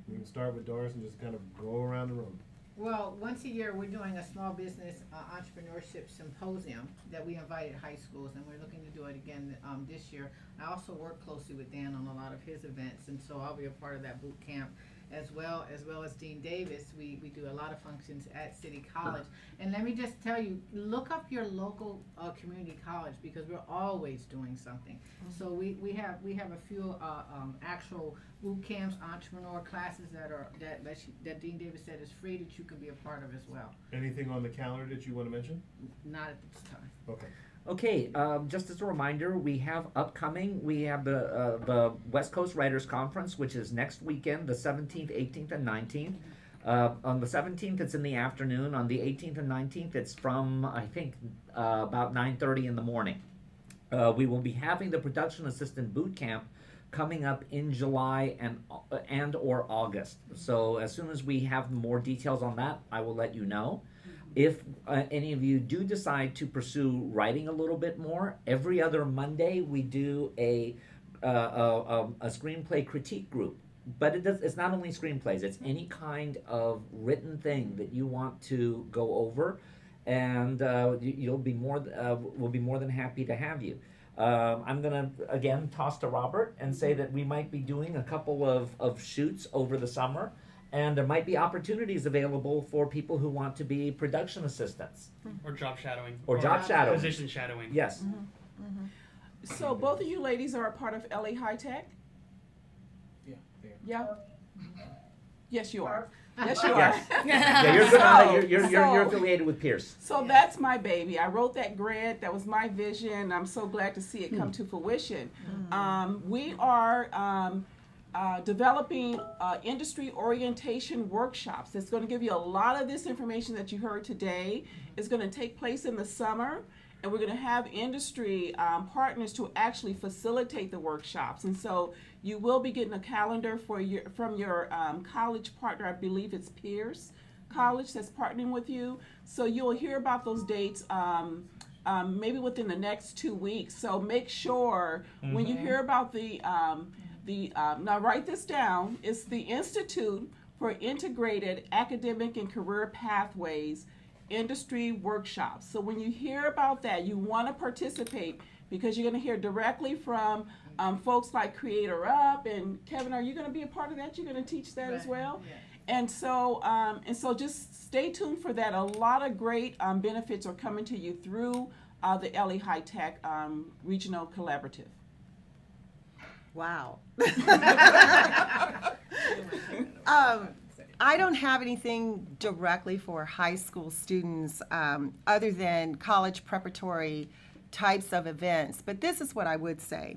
D: We can start with Doris and just kind of go around the room.
K: Well, once a year, we're doing a small business entrepreneurship symposium that we invited high schools, and we're looking to do it again this year. I also work closely with Dan on a lot of his events, and so I'll be a part of that boot camp as well as Dean Davis. We do a lot of functions at City College. And let me just tell you, look up your local community college, because we're always doing something. So we have a few actual boot camps, entrepreneur classes that Dean Davis said is free, that you can be a part of as well.
D: Anything on the calendar that you want to mention?
K: Not at this time.
D: Okay.
G: Okay, just as a reminder, we have the West Coast Writers Conference, which is next weekend, the 17th, 18th, and 19th. On the 17th, it's in the afternoon. On the 18th and 19th, it's from, I think, about 9:30 in the morning. We will be having the Production Assistant Boot Camp coming up in July and or August. So as soon as we have more details on that, I will let you know. If any of you do decide to pursue writing a little bit more, every other Monday we do a screenplay critique group. But it's not only screenplays; it's any kind of written thing that you want to go over, and we'll be more than happy to have you. I'm gonna again toss to Robert and say that we might be doing a couple of shoots over the summer. And there might be opportunities available for people who want to be production assistants.
L: Or job shadowing.
G: Or job shadowing.
L: Position shadowing.
G: Yes.
H: So both of you ladies are a part of LA High Tech? Yeah? Yes, you are. Yes, you are.
G: Yeah, you're affiliated with Pierce.
H: So that's my baby. I wrote that grant. That was my vision. I'm so glad to see it come to fruition. We are developing industry orientation workshops. It's going to give you a lot of this information that you heard today. It's going to take place in the summer, and we're going to have industry partners to actually facilitate the workshops. And so you will be getting a calendar from your college partner. I believe it's Pierce College that's partnering with you. So you'll hear about those dates maybe within the next 2 weeks. So make sure when you hear about now write this down, it's the Institute for Integrated Academic and Career Pathways Industry Workshops. So when you hear about that, you want to participate because you're going to hear directly from folks like Creator Up. And Kevin, are you going to be a part of that? You're going to teach that as well? Yeah. And so just stay tuned for that. A lot of great benefits are coming to you through the LA High Tech Regional Collaborative.
C: Wow. I don't have anything directly for high school students other than college preparatory types of events, but this is what I would say.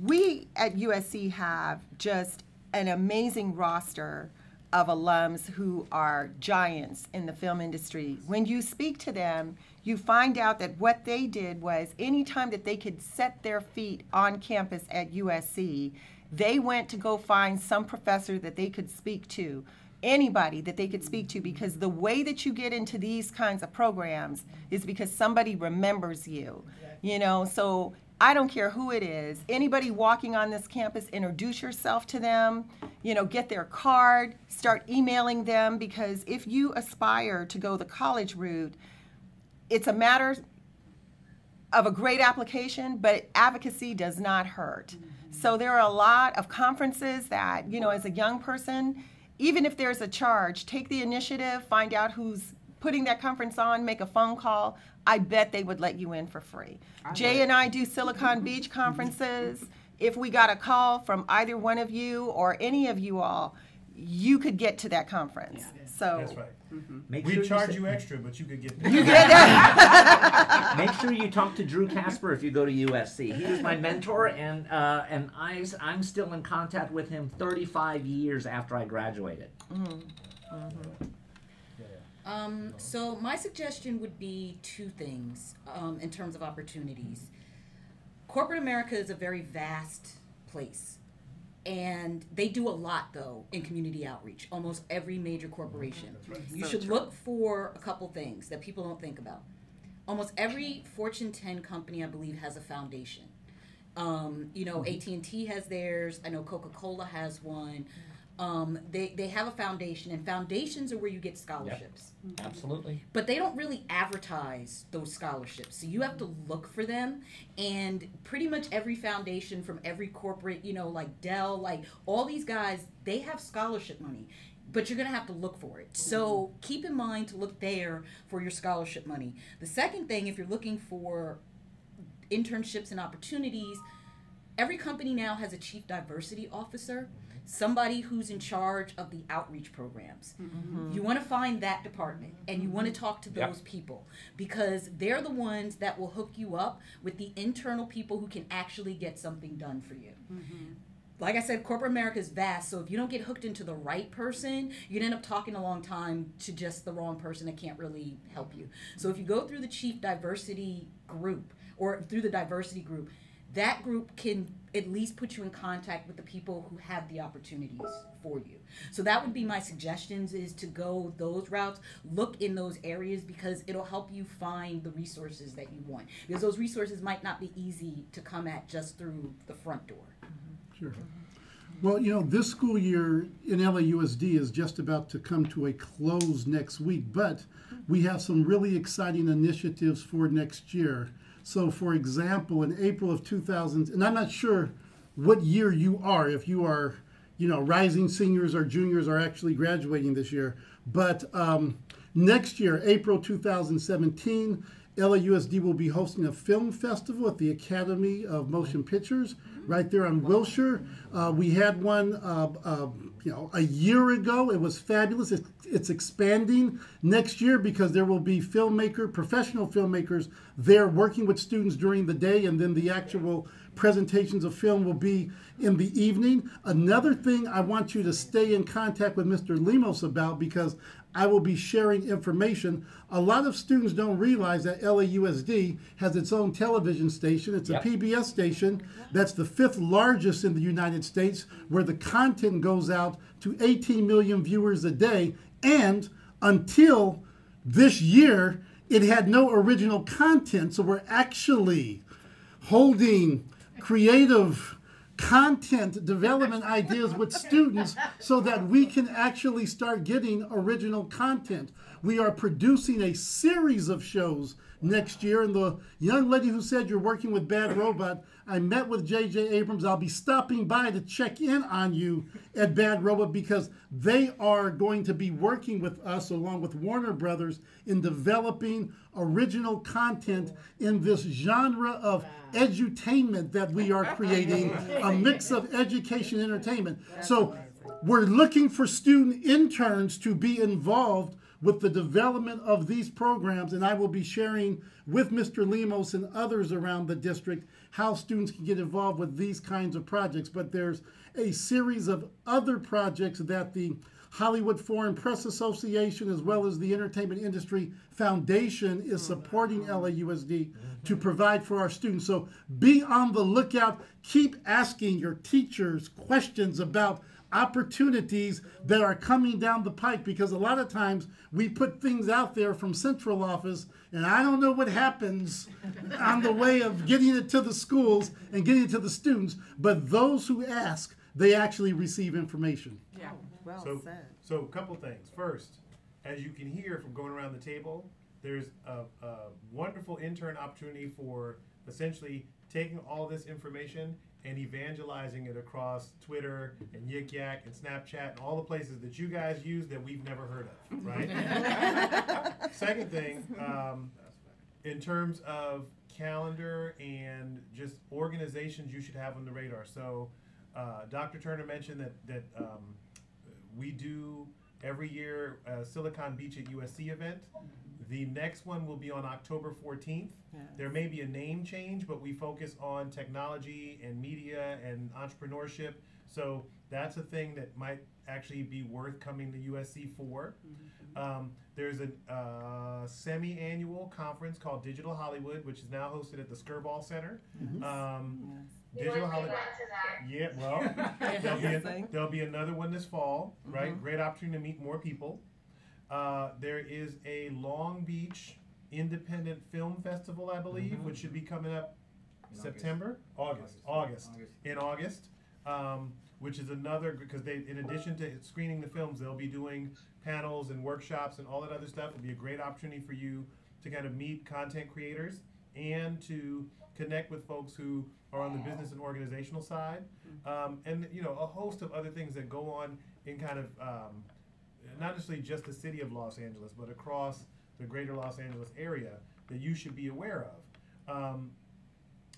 C: We at USC have just an amazing roster of alums who are giants in the film industry. When you speak to them, you find out that what they did was anytime that they could set their feet on campus at USC, they went to go find some professor that they could speak to, anybody that they could speak to, because the way that you get into these kinds of programs is because somebody remembers you, you know. So I don't care who it is, anybody walking on this campus, introduce yourself to them, you know, get their card, start emailing them, because if you aspire to go the college route, it's a matter of a great application, but advocacy does not hurt. So there are a lot of conferences that, you know, as a young person, even if there's a charge, take the initiative, find out who's putting that conference on, make a phone call. I bet they would let you in for free. Jay and I do Silicon Beach conferences. If we got a call from either one of you or any of you all, you could get to that conference. Yeah. So
D: that's right. We charge you extra, but you could get there.
C: You get there.
G: Make sure you talk to Drew Casper if you go to USC. He was my mentor, and I'm still in contact with him 35 years after I graduated.
B: So my suggestion would be two things in terms of opportunities. Corporate America is a very vast place. And they do a lot, though, in community outreach, almost every major corporation. Right. You should look for a couple things that people don't think about. Almost every Fortune 10 company, I believe, has a foundation. You know, AT&T has theirs. I know Coca-Cola has one. They have a foundation, and foundations are where you get scholarships.
G: Yep. Absolutely.
B: But they don't really advertise those scholarships. So you have to look for them, and pretty much every foundation from every corporate, you know, like Dell, like all these guys, they have scholarship money. But you're going to have to look for it. So keep in mind to look there for your scholarship money. The second thing, if you're looking for internships and opportunities, every company now has a chief diversity officer. Somebody who's in charge of the outreach programs. You want to find that department, and you want to talk to those people, because they're the ones that will hook you up with the internal people who can actually get something done for you. Like I said, corporate America is vast, so if you don't get hooked into the right person, you'd end up talking a long time to just the wrong person that can't really help you. So if you go through the chief diversity group, or through the diversity group, that group can at least put you in contact with the people who have the opportunities for you. So that would be my suggestions, is to go those routes, look in those areas, because it'll help you find the resources that you want. Because those resources might not be easy to come at just through the front door.
I: Sure. Well, you know, this school year in LAUSD is just about to come to a close next week, but we have some really exciting initiatives for next year. So, for example, in April of 2000, and I'm not sure what year you are, if you are, you know, rising seniors or juniors are actually graduating this year, but next year, April 2017, LAUSD will be hosting a film festival at the Academy of Motion Pictures right there on Wilshire. We had one, you know, a year ago. It was fabulous. It's expanding next year because there will be professional filmmakers there working with students during the day, and then the actual presentations of film will be in the evening. Another thing I want you to stay in contact with Mr. Lemos about, because I will be sharing information. A lot of students don't realize that LAUSD has its own television station. It's a PBS station that's the 5th largest in the United States, where the content goes out to 18 million viewers a day. And until this year, it had no original content. So we're actually holding creative content development ideas with students so that we can actually start getting original content. We are producing a series of shows next year, and the young lady who said you're working with Bad Robot, I met with J.J. Abrams. I'll be stopping by to check in on you at Bad Robot because they are going to be working with us along with Warner Brothers in developing original content in this genre of edutainment that we are creating, a mix of education and entertainment. So we're looking for student interns to be involved with the development of these programs, and I will be sharing with Mr. Lemos and others around the district how students can get involved with these kinds of projects. But there's a series of other projects that the Hollywood Foreign Press Association as well as the Entertainment Industry Foundation is supporting LAUSD to provide for our students. So be on the lookout. Keep asking your teachers questions about opportunities that are coming down the pike, because a lot of times we put things out there from central office and I don't know what happens on the way of getting it to the schools and getting it to the students, but those who ask, they actually receive information.
H: Yeah,
C: well said.
D: So a couple things. First, as you can hear from going around the table, there's a wonderful intern opportunity for essentially taking all this information and evangelizing it across Twitter and Yik Yak and Snapchat and all the places that you guys use that we've never heard of, right? Second thing, in terms of calendar and just organizations you should have on the radar. So Dr. Turner mentioned that we do every year a Silicon Beach at USC event. The next one will be on October 14th. Yes. There may be a name change, but we focus on technology and media and entrepreneurship. So that's a thing that might actually be worth coming to USC for. There's a semi-annual conference called Digital Hollywood, which is now hosted at the Skirball Center. Digital Hollywood. Yeah, well, there'll be another one this fall, right? Great opportunity to meet more people. There is a Long Beach Independent Film Festival, I believe, which should be coming up in August, which is another, because they, in addition to screening the films, they'll be doing panels and workshops and all that other stuff. It'll be a great opportunity for you to kind of meet content creators and to connect with folks who are on the business and organizational side, and a host of other things that go on in kind of not necessarily just the city of Los Angeles, but across the greater Los Angeles area that you should be aware of.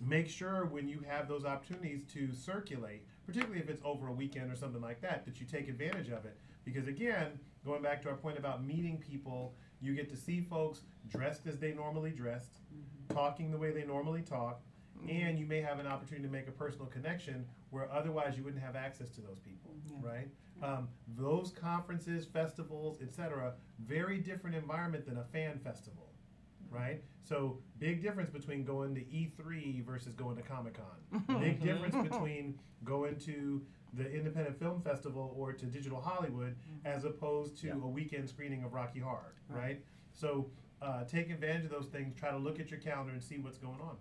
D: Make sure when you have those opportunities to circulate, particularly if it's over a weekend or something like that, that you take advantage of it. Because again, going back to our point about meeting people, you get to see folks dressed as they normally dressed, talking the way they normally talk, and you may have an opportunity to make a personal connection where otherwise you wouldn't have access to those people, right? Those conferences, festivals, etc., very different environment than a fan festival, right? So big difference between going to E3 versus going to Comic-Con. Big difference between going to the Independent Film Festival or to Digital Hollywood as opposed to a weekend screening of Rocky Horror, right? So take advantage of those things. Try to look at your calendar and see what's going on.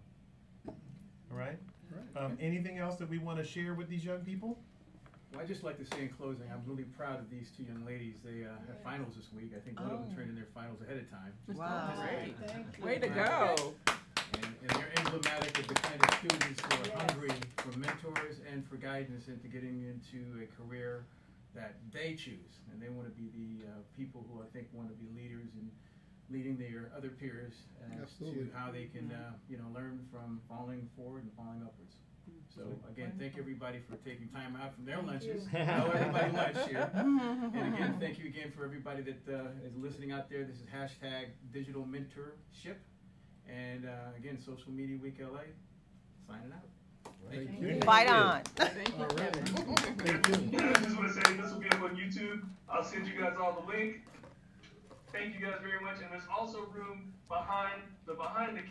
D: All right? Anything else that we want to share with these young people?
A: Well, I'd just like to say in closing, I'm really proud of these two young ladies. They have finals this week. I think one of them turned in their finals ahead of time.
C: Wow.
H: Great. Way to go.
A: And they're emblematic of the kind of students who are hungry for mentors and for guidance into getting into a career that they choose. And they want to be the people who I think want to be leaders and leading their other peers as to how they can learn from falling forward and falling upwards. So again, thank everybody for taking time out from their lunches. Know everybody lunch here. And again, thank you again for everybody that is listening out there. This is #Digital Mentorship. And again, Social Media Week LA, signing out.
C: Thank you. Fight on.
H: Thank you.
M: I just want to say this will be up on YouTube. I'll send you guys all the link. Thank you guys very much. And there's also room behind the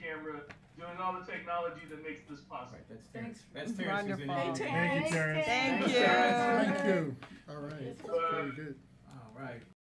M: camera doing all the technology that makes this possible.
A: Right, that's Terrence. That's Terrence.
C: Wonderful.
A: Who's in
D: Thank you, Terrence.
C: Thank you.
I: Thank you. All right. Very good.
A: All right.